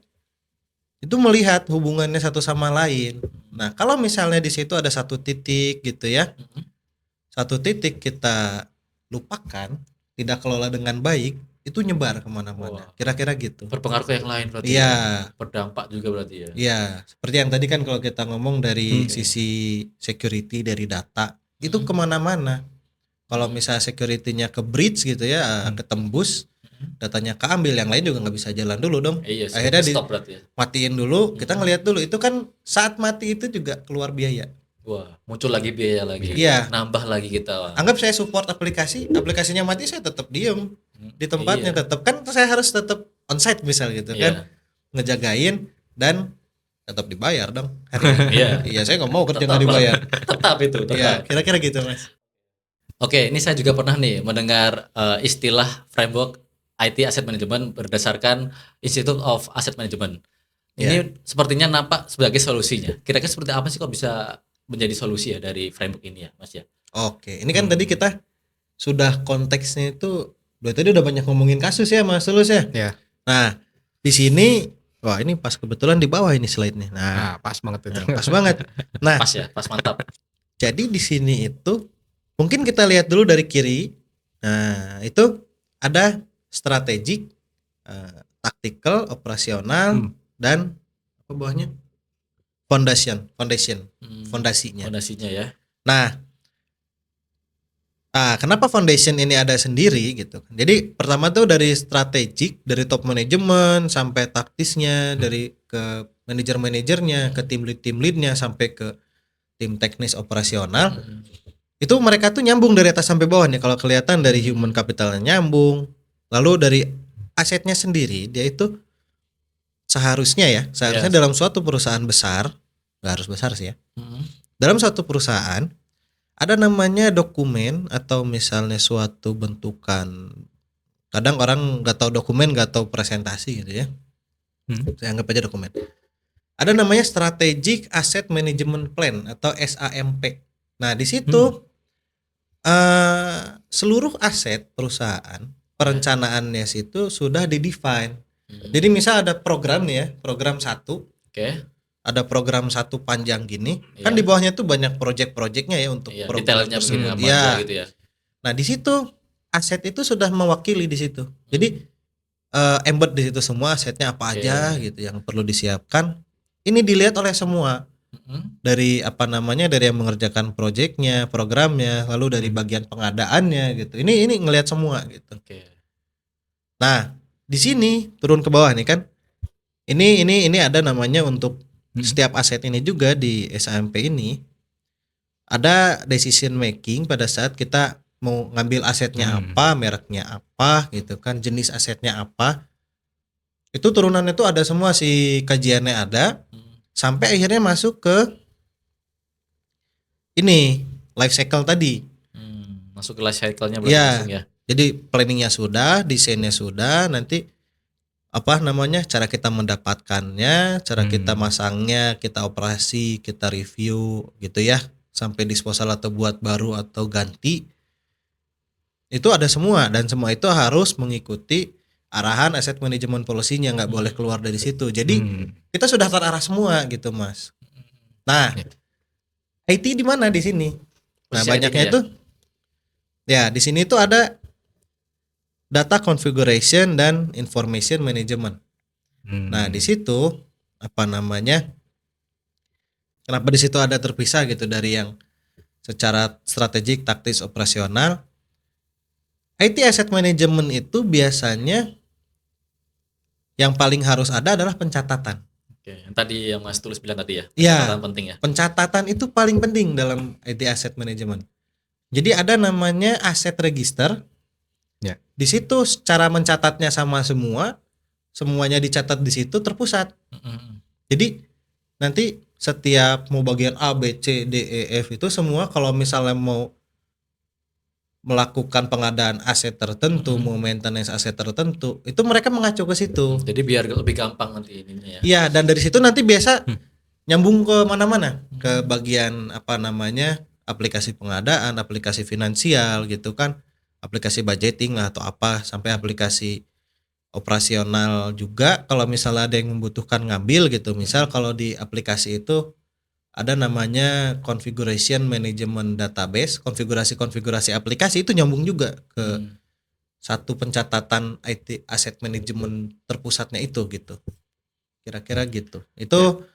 Speaker 2: itu melihat hubungannya satu sama lain. Nah, kalau misalnya di situ ada satu titik gitu ya. Satu titik kita lupakan, tidak kelola dengan baik, itu nyebar kemana-mana. Kira-kira gitu.
Speaker 3: Berpengaruh ke yang lain berarti.
Speaker 2: Iya.
Speaker 3: Berdampak juga berarti ya.
Speaker 2: Iya, seperti yang tadi kan kalau kita ngomong dari sisi security dari data, itu kemana-mana. Kalau misalnya security-nya ke breach gitu ya, ketembus, datanya keambil, yang lain juga nggak bisa jalan dulu dong.
Speaker 3: Iya,
Speaker 2: akhirnya
Speaker 3: stop berarti ya.
Speaker 2: matiin dulu, kita ngelihat dulu. Itu kan saat mati itu juga keluar biaya.
Speaker 3: Wah, muncul lagi biaya lagi.
Speaker 2: Iya.
Speaker 3: Nambah lagi kita.
Speaker 2: Anggap saya support aplikasinya mati, saya tetap diem di tempatnya. Tetap kan saya harus tetap onsite misal gitu kan, ngejagain dan tetap dibayar dong hari. Iya, saya nggak mau kerja nggak dibayar.
Speaker 3: Tetap itu.
Speaker 2: Iya, kira-kira gitu, Mas.
Speaker 3: Oke, ini saya juga pernah nih mendengar istilah framework IT Asset Management berdasarkan Institute of Asset Management. Ini sepertinya nampak sebagai solusinya. Kira-kira seperti apa sih kok bisa menjadi solusi ya dari framework ini ya, Mas ya?
Speaker 2: Oke, ini kan tadi kita sudah konteksnya itu, tadi udah banyak ngomongin kasus ya Mas Tulus ya.
Speaker 1: Ya.
Speaker 2: Nah, di sini wah ini pas kebetulan di bawah ini slide-nya. Nah,
Speaker 1: Nah, pas banget itu.
Speaker 2: pas banget. Nah,
Speaker 3: Pas ya, pas mantap.
Speaker 2: jadi di sini itu mungkin kita lihat dulu dari kiri. Nah, itu ada strategik, tactical, operasional, dan apa bawahnya? Foundation, fondasinya.
Speaker 3: Fondasinya ya.
Speaker 2: Nah, kenapa foundation ini ada sendiri gitu? Jadi pertama tuh dari strategik, dari top manajemen sampai taktisnya, dari ke manajer-manajernya, ke tim lead-nya sampai ke tim teknis operasional. Itu mereka tuh nyambung dari atas sampai bawah nih. Kalau kelihatan dari human capitalnya nyambung. Lalu dari asetnya sendiri dia itu seharusnya dalam suatu perusahaan besar, nggak harus besar sih ya. Dalam suatu perusahaan ada namanya dokumen atau misalnya suatu bentukan. Kadang orang nggak tahu dokumen, nggak tahu presentasi gitu ya. Saya anggap aja dokumen. Ada namanya Strategic Asset Management Plan atau SAMP. Nah di situ seluruh aset perusahaan perencanaannya situ sudah didefine. Jadi misal ada program nih ya, program 1.
Speaker 3: Oke.
Speaker 2: Ada program 1 panjang gini, kan di bawahnya tuh banyak project-projectnya ya untuk program
Speaker 3: detailnya begini apa
Speaker 2: ya.
Speaker 3: aja gitu ya.
Speaker 2: Nah, di situ aset itu sudah mewakili di situ. Jadi embed di situ semua asetnya apa aja gitu yang perlu disiapkan. Ini dilihat oleh semua. Dari dari yang mengerjakan projectnya, programnya, lalu dari bagian pengadaannya gitu. Ini ngelihat semua gitu.
Speaker 3: Oke.
Speaker 2: Nah, di sini turun ke bawah nih kan. Ini ada namanya untuk setiap aset ini juga di SAMP ini ada decision making pada saat kita mau ngambil asetnya apa, mereknya apa gitu kan, jenis asetnya apa. Itu turunannya tuh ada semua, si kajiannya ada. Sampai akhirnya masuk ke ini life cycle tadi.
Speaker 3: Masuk ke life cycle-nya berarti langsung ya.
Speaker 2: Jadi planningnya sudah, desainnya sudah, nanti cara kita mendapatkannya, cara kita masangnya, kita operasi, kita review gitu ya, sampai disposal atau buat baru atau ganti. Itu ada semua, dan semua itu harus mengikuti arahan asset management policy-nya, nggak boleh keluar dari situ. Jadi kita sudah terarah semua gitu Mas. Nah, IT di mana di sini? Nah,
Speaker 3: Posisi
Speaker 2: banyaknya
Speaker 3: IT-nya
Speaker 2: itu ya di sini tuh ada data configuration dan information management. Nah, di situ kenapa di situ ada terpisah gitu dari yang secara strategik, taktis, operasional. IT asset management itu biasanya yang paling harus ada adalah pencatatan.
Speaker 3: Oke, yang tadi yang Mas Tulus bilang tadi ya.
Speaker 2: Iya.
Speaker 3: Pencatatan penting ya.
Speaker 2: Pencatatan itu paling penting dalam IT asset management. Jadi ada namanya asset register.
Speaker 1: Ya.
Speaker 2: Di situ cara mencatatnya sama semuanya dicatat di situ terpusat. Jadi nanti setiap mau bagian A, B, C, D, E, F itu semua kalau misalnya mau melakukan pengadaan aset tertentu, mau maintenance aset tertentu, itu mereka mengacu ke situ.
Speaker 3: Jadi biar lebih gampang nanti ininya ya.
Speaker 2: Iya, dan dari situ nanti biasa nyambung ke mana-mana, ke bagian aplikasi pengadaan, aplikasi finansial gitu kan, aplikasi budgeting lah atau apa, sampai aplikasi operasional juga kalau misalnya ada yang membutuhkan ngambil gitu. Misal kalau di aplikasi itu ada namanya configuration management database, konfigurasi aplikasi itu nyambung juga ke satu pencatatan IT asset management terpusatnya itu gitu. Kira-kira gitu. Itu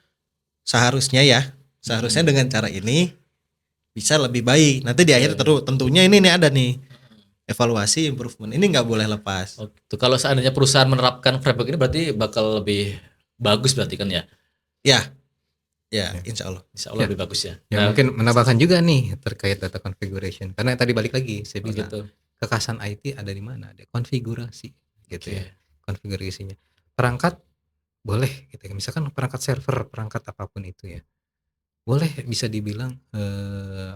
Speaker 2: seharusnya dengan cara ini bisa lebih baik. Nanti di akhir tentunya ini ada nih evaluasi improvement. Ini nggak boleh lepas.
Speaker 3: Oke. Kalau seandainya perusahaan menerapkan framework ini berarti bakal lebih bagus berarti kan ya?
Speaker 2: Ya, insya Allah
Speaker 3: Lebih bagus ya.
Speaker 1: Ya mungkin menambahkan juga nih terkait data configuration. Karena tadi balik lagi saya bilang
Speaker 3: gitu.
Speaker 1: kekasan IT ada di mana? Ada konfigurasi gitu ya. Konfigurasinya. Perangkat boleh gitu ya. Misalkan perangkat server, perangkat apapun itu ya. Boleh bisa dibilang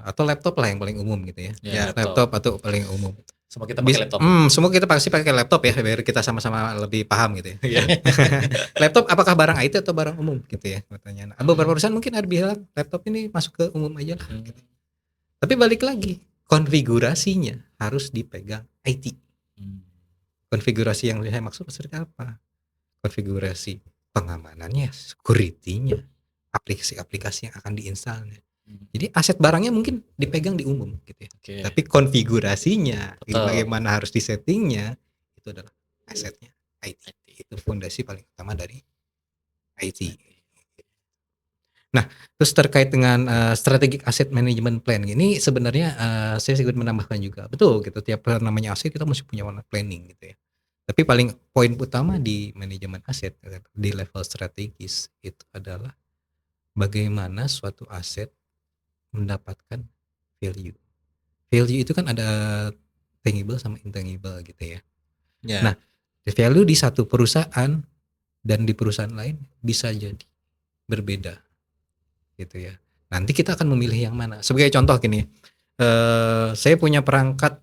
Speaker 1: atau laptop lah yang paling umum gitu ya.
Speaker 3: Ya,
Speaker 1: laptop atau paling umum.
Speaker 3: Semua kita pakai laptop.
Speaker 1: Semua kita pasti pakai laptop ya, biar kita sama-sama lebih paham gitu ya. Laptop apakah barang IT atau barang umum gitu ya pertanyaan. Beberapa perusahaan mungkin ada bilang laptop ini masuk ke umum aja lah. Gitu. Tapi balik lagi, konfigurasinya harus dipegang IT. Konfigurasi yang saya maksud seperti apa? Konfigurasi pengamanannya, security-nya, aplikasi-aplikasi yang akan diinstalnya. Jadi aset barangnya mungkin dipegang di umum gitu ya.
Speaker 3: Oke.
Speaker 1: Tapi konfigurasinya,
Speaker 3: Betul.
Speaker 1: bagaimana harus disettingnya, itu adalah asetnya IT. Itu fondasi paling utama dari IT. Nah, terus terkait dengan strategic asset management plan ini sebenarnya saya sedikit menambahkan juga. Betul gitu, tiap namanya aset kita mesti punya planning gitu ya. Tapi paling poin utama di manajemen aset di level strategis itu adalah bagaimana suatu aset mendapatkan value. Value itu kan ada tangible sama intangible gitu ya.
Speaker 2: Ya.
Speaker 1: Nah, value di satu perusahaan dan di perusahaan lain bisa jadi berbeda gitu ya. Nanti kita akan memilih yang mana. Sebagai contoh gini, saya punya perangkat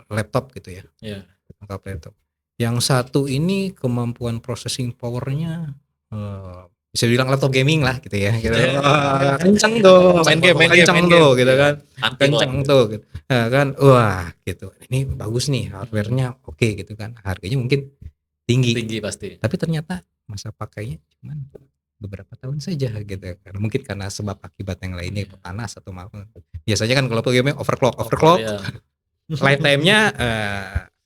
Speaker 1: laptop gitu ya.
Speaker 3: Iya.
Speaker 1: Perangkat laptop. Yang satu ini kemampuan processing powernya bisa dibilang laptop gaming lah gitu ya. Gitu. Kenceng tuh,
Speaker 2: Main game,
Speaker 1: kenceng tuh gitu kan.
Speaker 3: Anti
Speaker 1: Kenceng tuh gitu. Nah, kan wah gitu. Ini bagus nih hardware-nya oke gitu kan. Harganya mungkin tinggi.
Speaker 3: pasti.
Speaker 1: Tapi ternyata masa pakainya cuman beberapa tahun saja gitu kan. Mungkin karena sebab akibat yang lainnya panas atau apa. Biasanya kan kalau game overclock
Speaker 3: Iya.
Speaker 1: lifetime-nya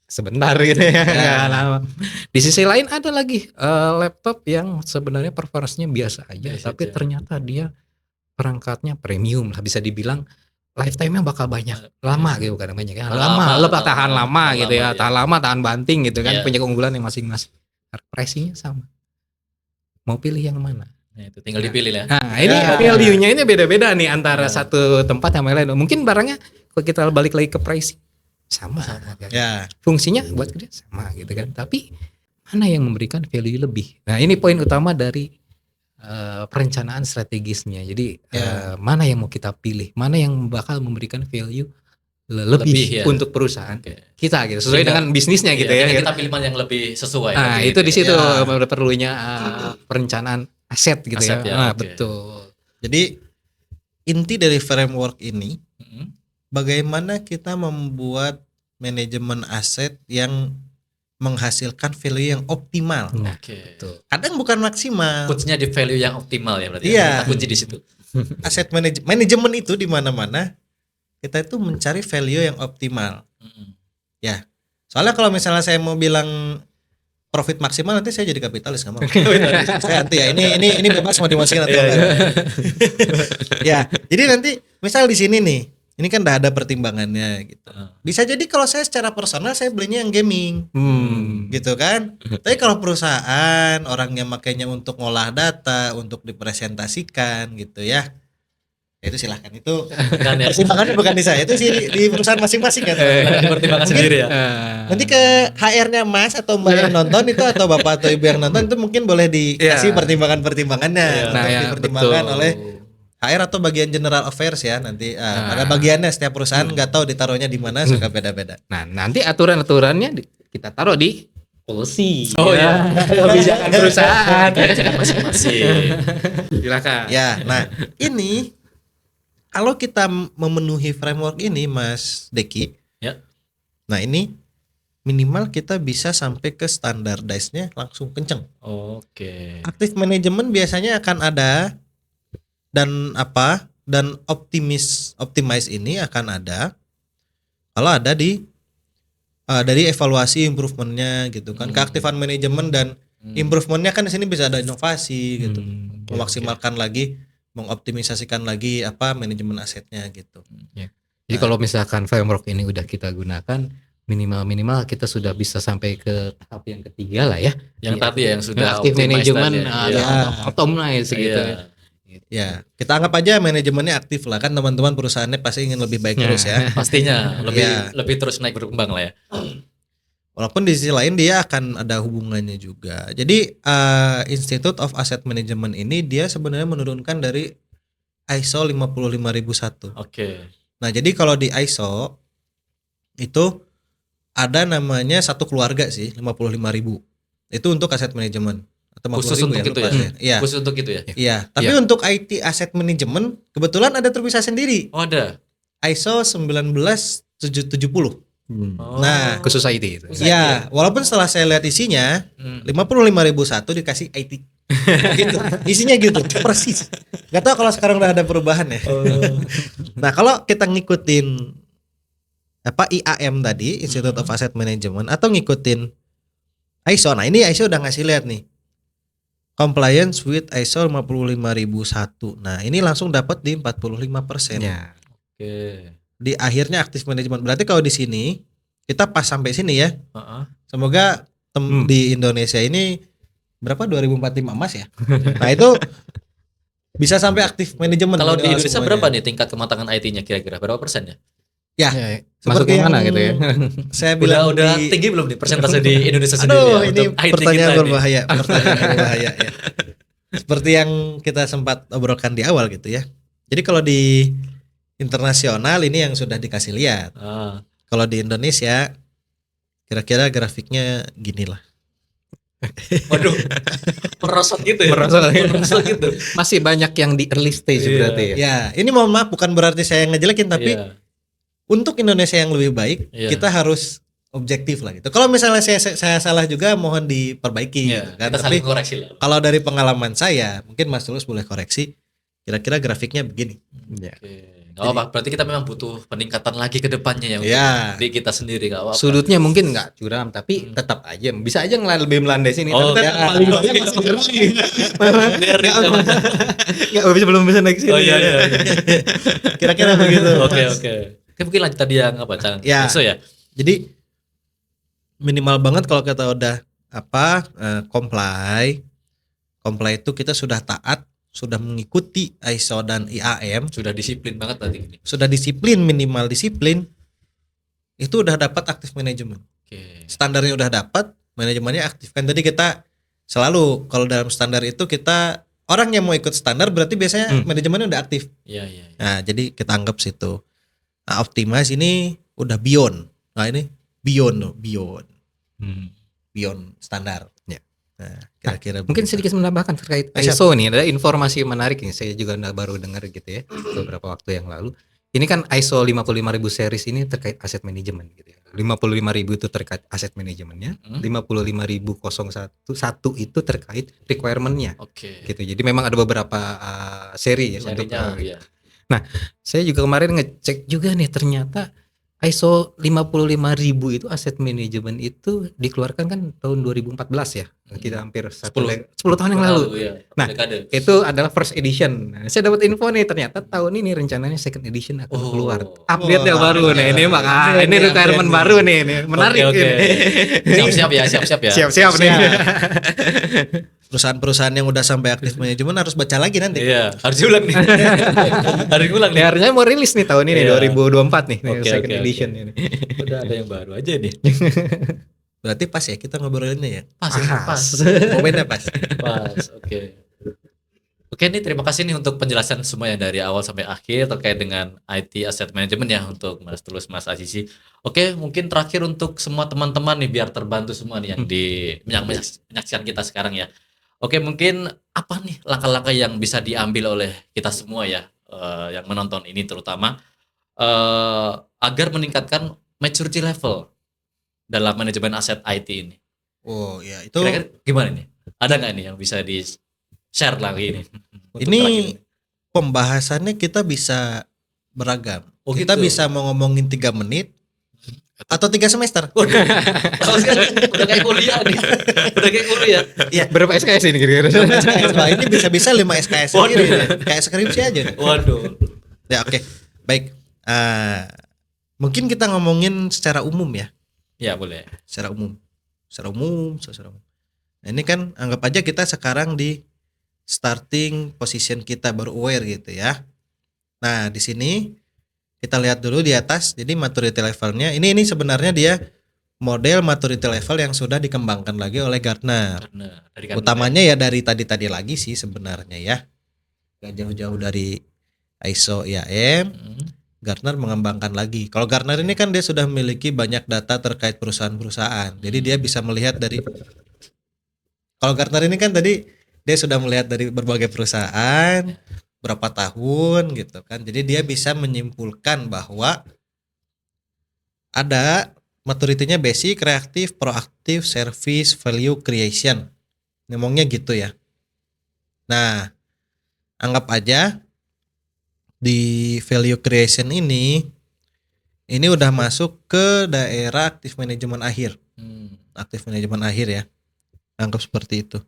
Speaker 1: sebentar gitu ya. Nggak lama. Di sisi lain ada lagi laptop yang sebenarnya performance-nya biasa aja,
Speaker 3: Biasa
Speaker 1: tapi
Speaker 3: aja.
Speaker 1: ternyata dia perangkatnya premium lah, bisa dibilang lifetime-nya bakal banyak lama gitu kan namanya kan. Tahan lama gitu ya, tahan lama, tahan banting gitu kan,
Speaker 3: Iya.
Speaker 1: punya keunggulan yang masing-masing. Pricing-nya sama. Mau pilih yang mana?
Speaker 3: Nah, itu tinggal dipilih ya.
Speaker 1: Nah, ini
Speaker 2: Ya.
Speaker 1: value-nya ini beda-beda nih antara
Speaker 3: Ya.
Speaker 1: satu tempat sama yang lain. Mungkin barangnya kalau kita balik lagi ke pricing sama. Kan?
Speaker 2: Ya.
Speaker 1: Fungsinya buat dia sama gitu kan. Tapi mana yang memberikan value lebih? Nah, ini poin utama dari perencanaan strategisnya. Jadi mana yang mau kita pilih? Mana yang bakal memberikan value lebih
Speaker 3: ya.
Speaker 1: untuk perusahaan
Speaker 3: Oke.
Speaker 1: kita gitu. Sesuai
Speaker 3: Kita-
Speaker 1: dengan bisnisnya gitu
Speaker 3: Iya,
Speaker 1: ya.
Speaker 3: jadi kita pilih mana yang lebih sesuai.
Speaker 1: Nah,
Speaker 3: lebih
Speaker 1: itu di situ
Speaker 2: Ya.
Speaker 1: perlunya perencanaan aset gitu
Speaker 3: Aset
Speaker 1: ya.
Speaker 3: ya,
Speaker 1: Nah,
Speaker 3: oke.
Speaker 1: betul.
Speaker 2: Jadi inti dari framework ini
Speaker 3: Mm-mm.
Speaker 2: bagaimana kita membuat manajemen aset yang menghasilkan value yang optimal.
Speaker 1: Nah,
Speaker 3: Oke.
Speaker 1: betul.
Speaker 2: Kadang bukan maksimal.
Speaker 3: Kuncinya di value yang optimal ya berarti.
Speaker 2: Iya.
Speaker 3: Kita kunci di situ.
Speaker 2: Aset manajemen itu di mana-mana kita itu mencari value yang optimal.
Speaker 3: Mm-mm.
Speaker 2: Soalnya kalau misalnya saya mau bilang profit maksimal nanti saya jadi kapitalis nggak mau. Saya anti ya. Ini bebas mau dimasukin atau enggak. Ya, jadi nanti misal di sini nih, ini kan udah ada pertimbangannya gitu. Bisa jadi kalau saya secara personal saya belinya yang gaming. Gitu kan. Tapi kalau perusahaan orangnya makainya untuk ngolah data, untuk dipresentasikan gitu ya. Ya itu silahkan itu.
Speaker 3: Kan ya.
Speaker 2: Pertimbangannya bukan di saya, itu sih di perusahaan masing-masing kan.
Speaker 3: Dipertimbangkan sendiri ya.
Speaker 2: Nanti ke HR-nya Mas atau Mbak yang nonton itu atau Bapak atau Ibu yang nonton itu mungkin boleh dikasih
Speaker 1: Iya.
Speaker 2: pertimbangan-pertimbangannya
Speaker 3: Iya.
Speaker 2: untuk
Speaker 1: ya,
Speaker 2: dipertimbangkan
Speaker 1: betul.
Speaker 2: oleh HR atau bagian General Affairs ya nanti. Ada bagiannya setiap perusahaan nggak tahu ditaruhnya di mana suka beda-beda.
Speaker 1: Nah, nanti aturan-aturannya kita taruh di policy.
Speaker 3: Oh, iya.
Speaker 1: Kebijakan perusahaan.
Speaker 3: Kebijakan masing-masing.
Speaker 1: Silakan.
Speaker 2: Ya, nah ini kalau kita memenuhi framework ini Mas Deki,
Speaker 3: Ya.
Speaker 2: nah ini minimal kita bisa sampai ke standardize-nya langsung kenceng.
Speaker 3: Oke.
Speaker 2: Active management biasanya akan ada dan optimize ini akan ada kalau ada di dari evaluasi improvementnya gitu kan. Keaktifan manajemen dan improvementnya kan di sini bisa ada inovasi gitu, memaksimalkan lagi, mengoptimisasikan lagi manajemen asetnya gitu.
Speaker 1: Jadi kalau misalkan framework ini udah kita gunakan, minimal kita sudah bisa sampai ke tahap yang ketiga lah ya.
Speaker 3: Yang tadi ya yang sudah
Speaker 1: Active
Speaker 3: optimize
Speaker 1: management
Speaker 3: tadi ya.
Speaker 1: atau optimize gitu.
Speaker 3: Iya.
Speaker 2: Ya, kita anggap aja manajemennya aktif lah kan, teman-teman perusahaannya pasti ingin lebih baik terus ya.
Speaker 3: Pastinya
Speaker 2: Iya.
Speaker 3: lebih terus naik berkembang lah ya.
Speaker 2: Walaupun di sisi lain dia akan ada hubungannya juga. Jadi Institute of Asset Management ini dia sebenarnya menurunkan dari ISO 55001.
Speaker 3: Oke.
Speaker 2: Nah, jadi kalau di ISO itu ada namanya satu keluarga sih 55.000. Itu untuk aset manajemen atau 50.000
Speaker 3: Khusus untuk itu
Speaker 2: lupa
Speaker 3: ya.
Speaker 2: saya. Iya.
Speaker 3: Khusus untuk itu ya.
Speaker 2: Iya, tapi untuk IT asset management kebetulan ada terpisah sendiri.
Speaker 3: Oh ada.
Speaker 2: ISO 19770.
Speaker 3: Oh.
Speaker 2: Nah,
Speaker 1: Khusus IT itu.
Speaker 2: ya, walaupun setelah saya lihat isinya 55.001 dikasih IT. Gitu. Isinya gitu, persis. Gak tahu kalau sekarang udah ada perubahan ya. Nah, kalau kita ngikutin IAM tadi, Institute of Asset Management, atau ngikutin ISO. Nah, ini ISO udah ngasih lihat nih. Compliance with ISO 55001. Nah, ini langsung dapat di 45%.
Speaker 1: Ya.
Speaker 3: Oke.
Speaker 2: Di akhirnya aktif manajemen. Berarti kalau di sini kita pas sampai sini ya.
Speaker 3: Heeh.
Speaker 2: Semoga di Indonesia ini berapa 2045 emas ya. Nah, itu bisa sampai aktif manajemen.
Speaker 3: Kalau di
Speaker 2: modal
Speaker 3: Indonesia
Speaker 2: semuanya.
Speaker 3: berapa nih tingkat kematangan IT-nya kira-kira? Berapa persen ya?
Speaker 2: Ya,
Speaker 1: Ya, masuk
Speaker 2: seperti
Speaker 1: yang mana
Speaker 2: yang
Speaker 1: gitu ya.
Speaker 2: saya bilang
Speaker 3: Udah
Speaker 2: di
Speaker 3: tinggi belum nih persentase di Indonesia sendiri
Speaker 2: Aduh,
Speaker 3: ya,
Speaker 2: ini
Speaker 3: untuk IT
Speaker 2: pertanyaan
Speaker 3: kita ini?
Speaker 2: berbahaya, pertanyaan berbahaya ya. Seperti yang kita sempat obrolkan di awal gitu ya. Jadi kalau di internasional ini yang sudah dikasih lihat.
Speaker 3: Ah.
Speaker 2: Kalau di Indonesia kira-kira grafiknya gini lah.
Speaker 3: Waduh, merosot gitu ya?
Speaker 1: Merosot.
Speaker 3: gitu.
Speaker 1: Masih banyak yang di early stage
Speaker 3: Iya.
Speaker 1: berarti ya.
Speaker 2: Ya, ini mohon maaf bukan berarti saya ngejelekin, tapi
Speaker 3: Iya.
Speaker 2: untuk Indonesia yang lebih baik,
Speaker 3: Iya.
Speaker 2: kita harus objektif lah gitu. Kalau misalnya saya salah juga mohon diperbaiki
Speaker 3: Iya,
Speaker 2: gitu kan.
Speaker 3: kita
Speaker 2: Tapi
Speaker 3: saling koreksi lah.
Speaker 2: kalau dari pengalaman saya, mungkin Mas Tulus boleh koreksi. Kira-kira grafiknya begini.
Speaker 1: Ya.
Speaker 3: Oke. Gak apa, berarti kita memang butuh peningkatan lagi ke depannya ya.
Speaker 2: Ya.
Speaker 3: Di kita sendiri gak apa-apa.
Speaker 1: Sudutnya mungkin nggak curam, tapi tetap aja bisa aja lebih melandai sini.
Speaker 3: Oh,
Speaker 1: tapi
Speaker 3: ya.
Speaker 1: tetap paling banyak masih nggak bisa belum bisa naik sini.
Speaker 3: Oh iya iya.
Speaker 2: Kira-kira begitu.
Speaker 3: Oke oke. Oke, mungkin lanjut tadi yang apa? Cang?
Speaker 2: Ya.
Speaker 3: ISO ya.
Speaker 2: Jadi minimal banget kalau kita udah comply itu kita sudah taat, sudah mengikuti ISO dan IAM,
Speaker 3: Sudah disiplin banget tadi ini.
Speaker 2: sudah disiplin, minimal disiplin, itu udah dapat aktif manajemen.
Speaker 3: Oke.
Speaker 2: Standarnya udah dapat, manajemennya aktif. Kan tadi kita selalu kalau dalam standar itu kita orang yang mau ikut standar berarti biasanya manajemennya udah aktif.
Speaker 3: Iya iya. iya.
Speaker 2: Nah, jadi kita anggap situ. Nah, Optimize ini udah beyond. Nah, ini beyond loh, beyond standar.
Speaker 1: Ya.
Speaker 2: Nah, kira-kira
Speaker 1: Mungkin
Speaker 2: begitu.
Speaker 1: sedikit menambahkan terkait
Speaker 2: Siap.
Speaker 1: ISO nih, ada informasi menarik nih. Saya juga baru dengar gitu ya beberapa waktu yang lalu. Ini kan ISO 55.000 series ini terkait aset manajemen gitu ya. 55.000 itu terkait aset manajemennya, 55.001 itu terkait requirement-nya
Speaker 3: Oke.
Speaker 1: gitu. Jadi memang ada beberapa seri ya untuk
Speaker 3: Serinya ya.
Speaker 1: saya juga kemarin ngecek juga nih, ternyata ISO 55.000 itu aset manajemen itu dikeluarkan kan tahun 2014 ya. Kita hampir 10 tahun yang lalu.
Speaker 3: Ya.
Speaker 1: Nah,
Speaker 3: Dekade.
Speaker 1: Itu adalah first edition. Nah, saya dapat info nih, ternyata tahun ini rencananya second edition akan
Speaker 3: Oh.
Speaker 1: keluar. Update yang
Speaker 2: Wah,
Speaker 1: baru nih. Ini
Speaker 2: update
Speaker 1: ini
Speaker 2: nih,
Speaker 1: requirement
Speaker 2: update
Speaker 1: baru nih. Menarik
Speaker 3: Oke, oke.
Speaker 1: ini.
Speaker 3: Siap-siap ya, siap-siap ya.
Speaker 1: Siap-siap nih.
Speaker 2: Perusahaan-perusahaan yang udah sampai aktif manajemen harus baca lagi nanti.
Speaker 3: Iya, harus diulang nih. Harus diulang nih.
Speaker 1: Ya, harusnya mau rilis nih tahun ini
Speaker 3: Iya.
Speaker 1: 2024 nih,
Speaker 3: Oke,
Speaker 1: second
Speaker 3: oke,
Speaker 1: edition
Speaker 3: oke.
Speaker 1: ini.
Speaker 3: Udah ada yang baru aja nih.
Speaker 2: Berarti pas ya kita ngobrolinnya ya.
Speaker 3: Pas.
Speaker 2: Momennya pas.
Speaker 3: Pas. Oke. Oke nih, terima kasih nih untuk penjelasan semua yang dari awal sampai akhir terkait dengan IT Asset Management ya untuk Mas Tulus, Mas Azizi. Oke, mungkin terakhir untuk semua teman-teman nih biar terbantu semua nih yang menyaksikan kita sekarang ya. Oke, mungkin apa nih langkah-langkah yang bisa diambil oleh kita semua ya, yang menonton ini terutama agar meningkatkan maturity level dalam manajemen aset IT ini.
Speaker 2: Oh ya, itu
Speaker 3: Kira-kira gimana nih? Ada nggak nih yang bisa di share lagi ini? Untuk
Speaker 2: ini
Speaker 3: terakhir.
Speaker 2: pembahasannya kita bisa beragam.
Speaker 3: Oh,
Speaker 2: Kita
Speaker 3: gitu.
Speaker 2: bisa mau ngomongin 3 menit atau 3 semester.
Speaker 3: Kalau sekarang udah kayak kuliah nih. Udah kayak kuliah.
Speaker 1: Berapa SKS ini kira-kira?
Speaker 2: Wah, ini bisa-bisa 5 SKS sendiri nih. Kayak skripsi aja nih.
Speaker 3: Waduh.
Speaker 2: Ya oke. Baik. Mungkin kita ngomongin secara umum ya.
Speaker 3: Ya boleh.
Speaker 2: Secara umum. Nah, ini kan anggap aja kita sekarang di starting position kita baru aware gitu ya. Nah, di sini kita lihat dulu di atas. Jadi maturity levelnya ini sebenarnya dia model maturity level yang sudah dikembangkan lagi oleh Gartner.
Speaker 3: Karena dari kan
Speaker 2: Utamanya ya dari tadi lagi sih sebenarnya ya. Gak jauh-jauh dari ISO IAM, Gartner mengembangkan lagi. Kalau Gartner ini kan dia sudah memiliki banyak data terkait perusahaan-perusahaan. Jadi dia bisa melihat dari kalau Gartner ini kan tadi dia sudah melihat dari berbagai perusahaan, berapa tahun gitu kan. Jadi dia bisa menyimpulkan bahwa ada maturity-nya basic, reaktif, proaktif, service, value creation. Ngomongnya gitu ya. Nah, anggap aja di value creation ini udah masuk ke daerah aktif manajemen akhir. Aktif manajemen akhir ya. Anggap seperti itu.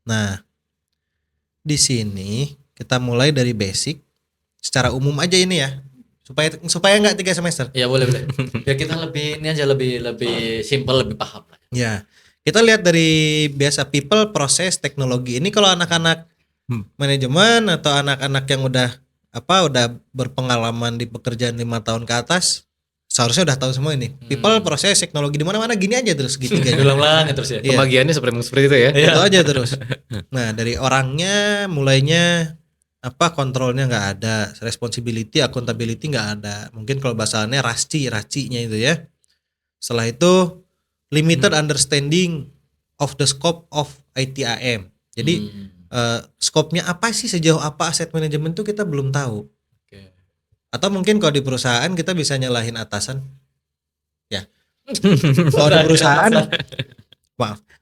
Speaker 2: Nah, di sini kita mulai dari basic secara umum aja ini ya. Supaya enggak 3 semester.
Speaker 3: Ya boleh. Biar kita lebih ini aja lebih simple, lebih paham lah.
Speaker 2: Ya. Kita lihat dari biasa people, proses, teknologi. Ini kalau anak-anak manajemen atau anak-anak yang udah berpengalaman di pekerjaan 5 tahun ke atas, seharusnya udah tahu semua ini. People, proses, teknologi, di mana-mana gini aja terus segitiga.
Speaker 3: Ulang-ulang terus ya.
Speaker 2: Iya.
Speaker 1: Pembagiannya seperti itu ya.
Speaker 2: Itu aja terus. Nah, dari orangnya mulainya kontrolnya nggak ada, responsibility, accountability nggak ada. Mungkin kalau bahasanya racinya itu ya. Setelah itu limited understanding of the scope of ITAM. Jadi skopnya apa sih, sejauh apa aset manajemen itu kita belum tahu.
Speaker 3: Oke.
Speaker 2: Atau mungkin kalau di perusahaan kita bisa nyalahin atasan. Ya. Kalau di perusahaan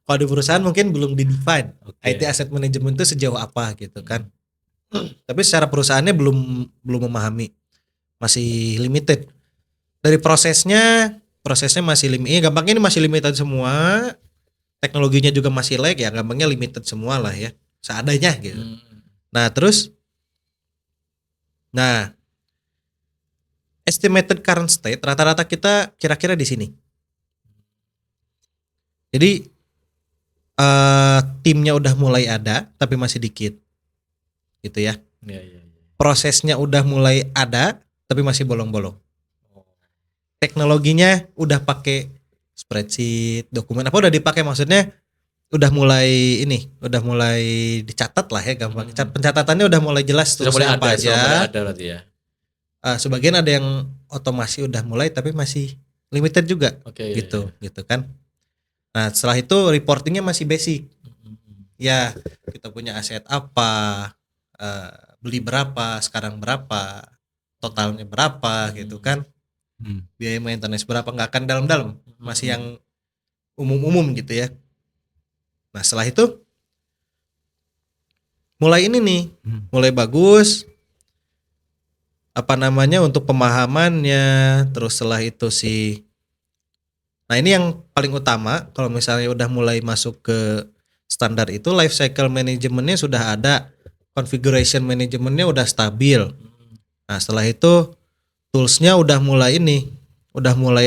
Speaker 2: kalau di perusahaan mungkin belum di-define IT asset management itu sejauh apa gitu kan. Tapi secara perusahaannya belum memahami. Masih limited. Dari prosesnya masih limited. Gampangnya ini masih limited semua. Teknologinya juga masih lag ya, gampangnya limited semua lah ya. Seadanya gitu. Nah, estimated current state rata-rata kita kira-kira di sini. Jadi timnya udah mulai ada tapi masih dikit. Gitu ya.
Speaker 3: Iya.
Speaker 2: Prosesnya udah mulai ada tapi masih bolong-bolong. Teknologinya udah pakai spreadsheet, dokumen udah dipakai, maksudnya udah mulai dicatat lah ya gampang. Pencatatannya udah mulai jelas
Speaker 3: Sudah
Speaker 2: tulisnya
Speaker 3: mulai
Speaker 2: apa aja.
Speaker 3: ada berarti ya.
Speaker 2: Sebagian ada yang otomasi udah mulai tapi masih limited juga.
Speaker 3: Oke.
Speaker 2: Gitu kan. Nah, setelah itu reportingnya masih basic. Ya, kita punya aset apa, beli berapa, sekarang berapa, totalnya berapa gitu kan. Biaya maintenance berapa, nggak akan dalam-dalam, masih yang umum-umum gitu ya. Nah, setelah itu mulai ini nih, mulai bagus untuk pemahamannya. Terus setelah itu nah ini yang paling utama, kalau misalnya udah mulai masuk ke standar itu, life cycle manajemennya sudah ada, configuration manajemennya udah stabil. Nah, setelah itu toolsnya udah mulai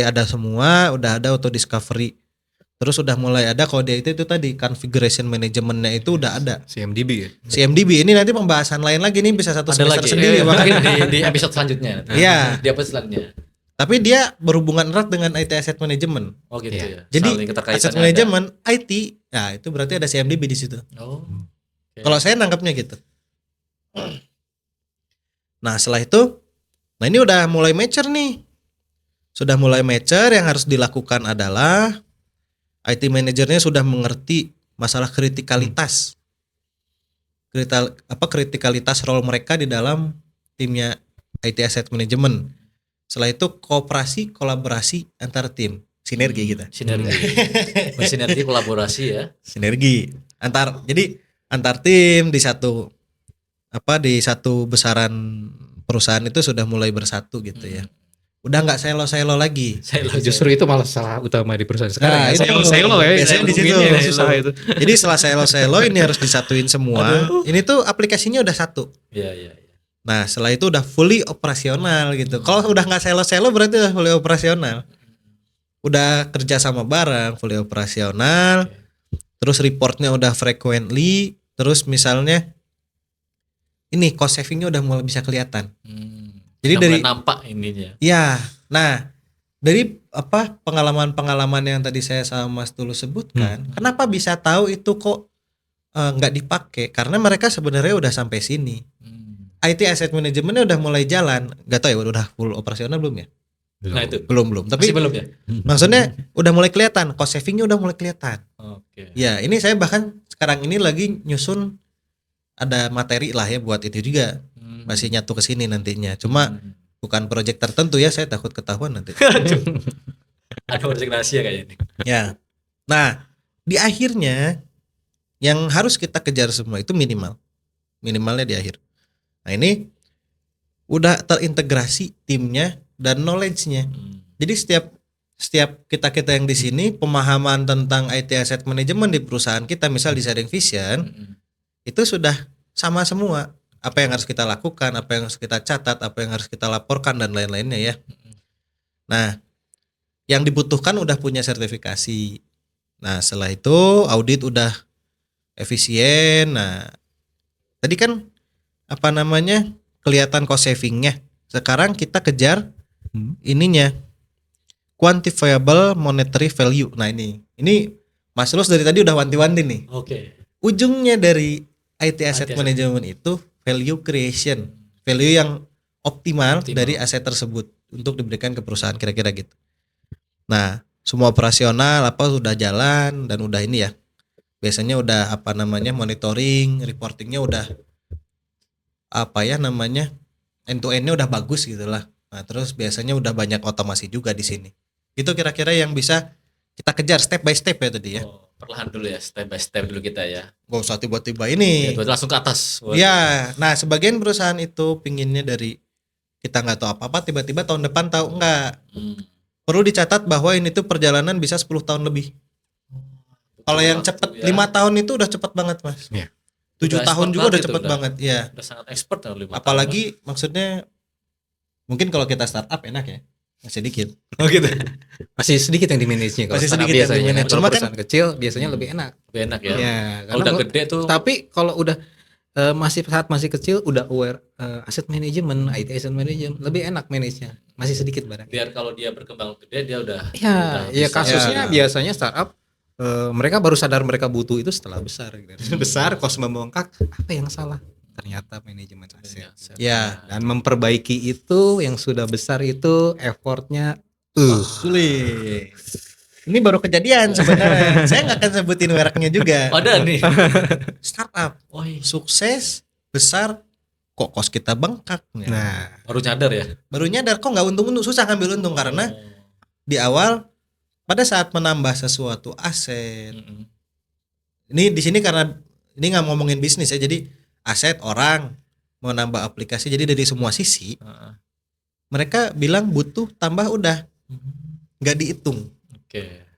Speaker 2: ada semua, udah ada auto discovery. Terus udah mulai ada kalau dia itu tadi configuration manajemennya itu udah ada.
Speaker 1: CMDB ya.
Speaker 2: CMDB ini nanti pembahasan lain lagi nih, bisa satu
Speaker 3: Ada
Speaker 2: semester
Speaker 3: lagi
Speaker 2: sendiri
Speaker 3: mungkin di episode selanjutnya.
Speaker 2: Iya.
Speaker 3: Di episode selanjutnya.
Speaker 2: Tapi dia berhubungan erat dengan IT asset management.
Speaker 3: Oh gitu
Speaker 1: Iya.
Speaker 3: ya.
Speaker 2: Jadi
Speaker 3: Saling keterkaitannya
Speaker 2: asset management IT, nah itu berarti ada CMDB di situ.
Speaker 3: ada. Oh. Oke.
Speaker 2: Kalau saya nangkapnya gitu. Nah, setelah itu, nah ini udah mulai mature nih. Sudah mulai mature, yang harus dilakukan adalah IT manajernya sudah mengerti masalah kritikalitas. Kritikalitas role mereka di dalam timnya IT asset management. Setelah itu kooperasi, kolaborasi antar tim, sinergi kita.
Speaker 3: Sinergi. Sinergi kolaborasi ya.
Speaker 2: Sinergi jadi antar tim di satu besaran perusahaan itu sudah mulai bersatu gitu ya. Udah nggak selo lagi.
Speaker 1: Justru itu malah salah utama di perusahaan sekarang.
Speaker 2: Nah, itu
Speaker 1: Selo ya.
Speaker 2: biasanya di situ.
Speaker 1: Yang susah itu.
Speaker 2: Jadi setelah selo ini harus disatuin semua. Ini tuh aplikasinya udah satu.
Speaker 3: Iya.
Speaker 2: Nah, setelah itu udah fully operasional gitu. Kalau udah nggak selo berarti udah fully operasional. Udah kerja sama bareng, fully operasional. Terus reportnya udah frequently. Terus misalnya ini cost savingnya udah mulai bisa kelihatan. Jadi
Speaker 3: Udah
Speaker 2: dari
Speaker 3: mulai nampak ininya.
Speaker 2: ya, nah dari pengalaman yang tadi saya sama Mas Tulus sebutkan, kenapa bisa tahu itu kok nggak dipakai? Karena mereka sebenarnya udah sampai sini. IT asset manajemennya udah mulai jalan, nggak tahu ya udah full operasional belum ya?
Speaker 3: Nah itu.
Speaker 2: Belum. Tapi
Speaker 3: Masih belum ya?
Speaker 2: maksudnya udah mulai kelihatan, cost savingnya udah mulai kelihatan.
Speaker 3: Oke.
Speaker 2: Ya, ini saya bahkan sekarang ini lagi nyusun ada materi lah ya buat itu juga. Masih nyatu ke sini nantinya. Cuma bukan project tertentu ya, saya takut ketahuan nanti.
Speaker 3: Ada project rahasia kayaknya ini.
Speaker 2: Ya. Nah, di akhirnya yang harus kita kejar semua itu minimalnya di akhir. Nah, ini udah terintegrasi timnya dan knowledge-nya. Jadi setiap kita yang di sini pemahaman tentang IT asset management di perusahaan kita, misal di Sharing Vision, itu sudah sama semua. Apa yang harus kita lakukan, apa yang harus kita catat, apa yang harus kita laporkan dan lain-lainnya ya. Nah, yang dibutuhkan udah punya sertifikasi. Nah, setelah itu audit udah efisien. Nah, tadi kan kelihatan cost savingnya. Sekarang kita kejar ininya, quantifiable monetary value. Nah, ini Mas Lus dari tadi udah wanti-wanti nih.
Speaker 3: Oke.
Speaker 2: Ujungnya dari IT asset management itu value creation, value yang optimal dari aset tersebut untuk diberikan ke perusahaan, kira-kira gitu. Nah, semua operasional sudah jalan dan udah ini ya. Biasanya udah monitoring, reportingnya udah end to endnya udah bagus gitulah. Nah, terus biasanya udah banyak otomasi juga di sini. Itu kira-kira yang bisa kita kejar step by step ya tadi ya.
Speaker 3: Perlahan dulu ya, step by step dulu kita ya.
Speaker 2: Gak usah tiba-tiba ini.
Speaker 3: Ya, langsung ke atas.
Speaker 2: Ya, nah sebagian perusahaan itu pinginnya dari kita nggak tahu apa-apa, tiba-tiba tahun depan tahu enggak. Perlu dicatat bahwa ini tuh perjalanan bisa 10 tahun lebih. Kalau yang cepet 5 tahun itu udah cepet banget Mas.
Speaker 1: Iya.
Speaker 2: 7 tahun juga udah cepet banget. Ya.
Speaker 3: Udah sangat expert ya 5
Speaker 2: Apalagi tahun. Maksudnya mungkin kalau kita startup enak ya. Masih dikit.
Speaker 1: Oh gitu. Masih sedikit yang di manage-nya kalau
Speaker 2: Masih
Speaker 1: startup
Speaker 2: sedikit yang
Speaker 1: biasanya.
Speaker 2: di-manage.
Speaker 1: Kalau
Speaker 2: Cuma
Speaker 1: perusahaan kecil biasanya lebih enak.
Speaker 3: Lebih enak ya.
Speaker 1: Ya,
Speaker 3: kalau udah gede tuh.
Speaker 1: Tapi kalau udah masih kecil udah aware asset management, IT asset management, lebih enak manage-nya. Masih sedikit barang.
Speaker 3: Biar kalau dia berkembang gede dia udah.
Speaker 1: Ya kasusnya biasanya startup mereka baru sadar mereka butuh itu setelah besar gitu. Besar cost membengkak, apa yang salah? Ternyata manajemen aset.
Speaker 2: Ya,
Speaker 1: dan memperbaiki itu yang sudah besar itu effortnya
Speaker 2: sulit. Ini baru kejadian sebenarnya. Saya nggak akan sebutin mereknya juga.
Speaker 3: Ada nih.
Speaker 2: Startup sukses besar kok kos kita bengkak.
Speaker 1: Nah,
Speaker 3: baru nyadar ya.
Speaker 2: Baru nyadar kok nggak untung-untung, susah ngambil untung karena di awal pada saat menambah sesuatu aset. Ini di sini karena ini nggak ngomongin bisnis ya, jadi aset orang mau nambah aplikasi, jadi dari semua sisi mereka bilang butuh tambah udah nggak dihitung.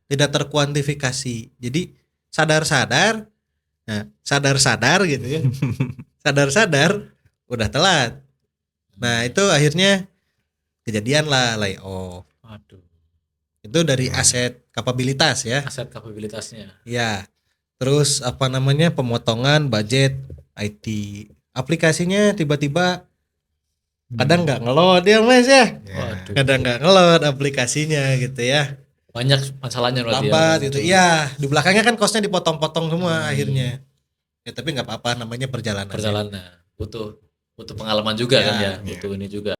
Speaker 2: Tidak terkuantifikasi. Jadi sadar-sadar gitu ya. Sadar-sadar udah telat. Nah, itu akhirnya kejadian lah layoff.
Speaker 3: Aduh.
Speaker 2: Itu dari aset kapabilitas ya.
Speaker 3: Aset kapabilitasnya.
Speaker 2: Ya. Terus pemotongan budget IT. Aplikasinya tiba-tiba kadang nggak ngeload ya Mas ya.
Speaker 3: Waduh.
Speaker 2: Kadang nggak ngeload aplikasinya gitu ya.
Speaker 3: Banyak masalahnya berarti.
Speaker 2: Lambat gitu. Iya, di belakangnya kan kosnya dipotong-potong semua akhirnya. Ya tapi nggak apa-apa, namanya perjalanan.
Speaker 3: Butuh pengalaman juga kan ya. Butuh ini juga.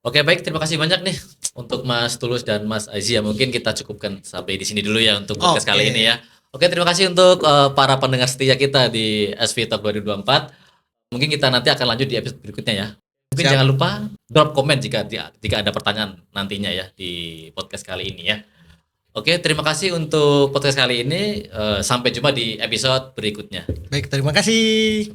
Speaker 3: Oke, baik, terima kasih banyak nih untuk Mas Tulus dan Mas Aziz ya. Mungkin kita cukupkan sampai di sini dulu ya untuk podcast kali ini ya. Oke, terima kasih untuk para pendengar setia kita di SV Talk 2024. Mungkin kita nanti akan lanjut di episode berikutnya ya. Mungkin jangan lupa drop komen jika ada pertanyaan nantinya ya di podcast kali ini ya. Oke, terima kasih untuk podcast kali ini. Sampai jumpa di episode berikutnya.
Speaker 2: Baik, terima kasih.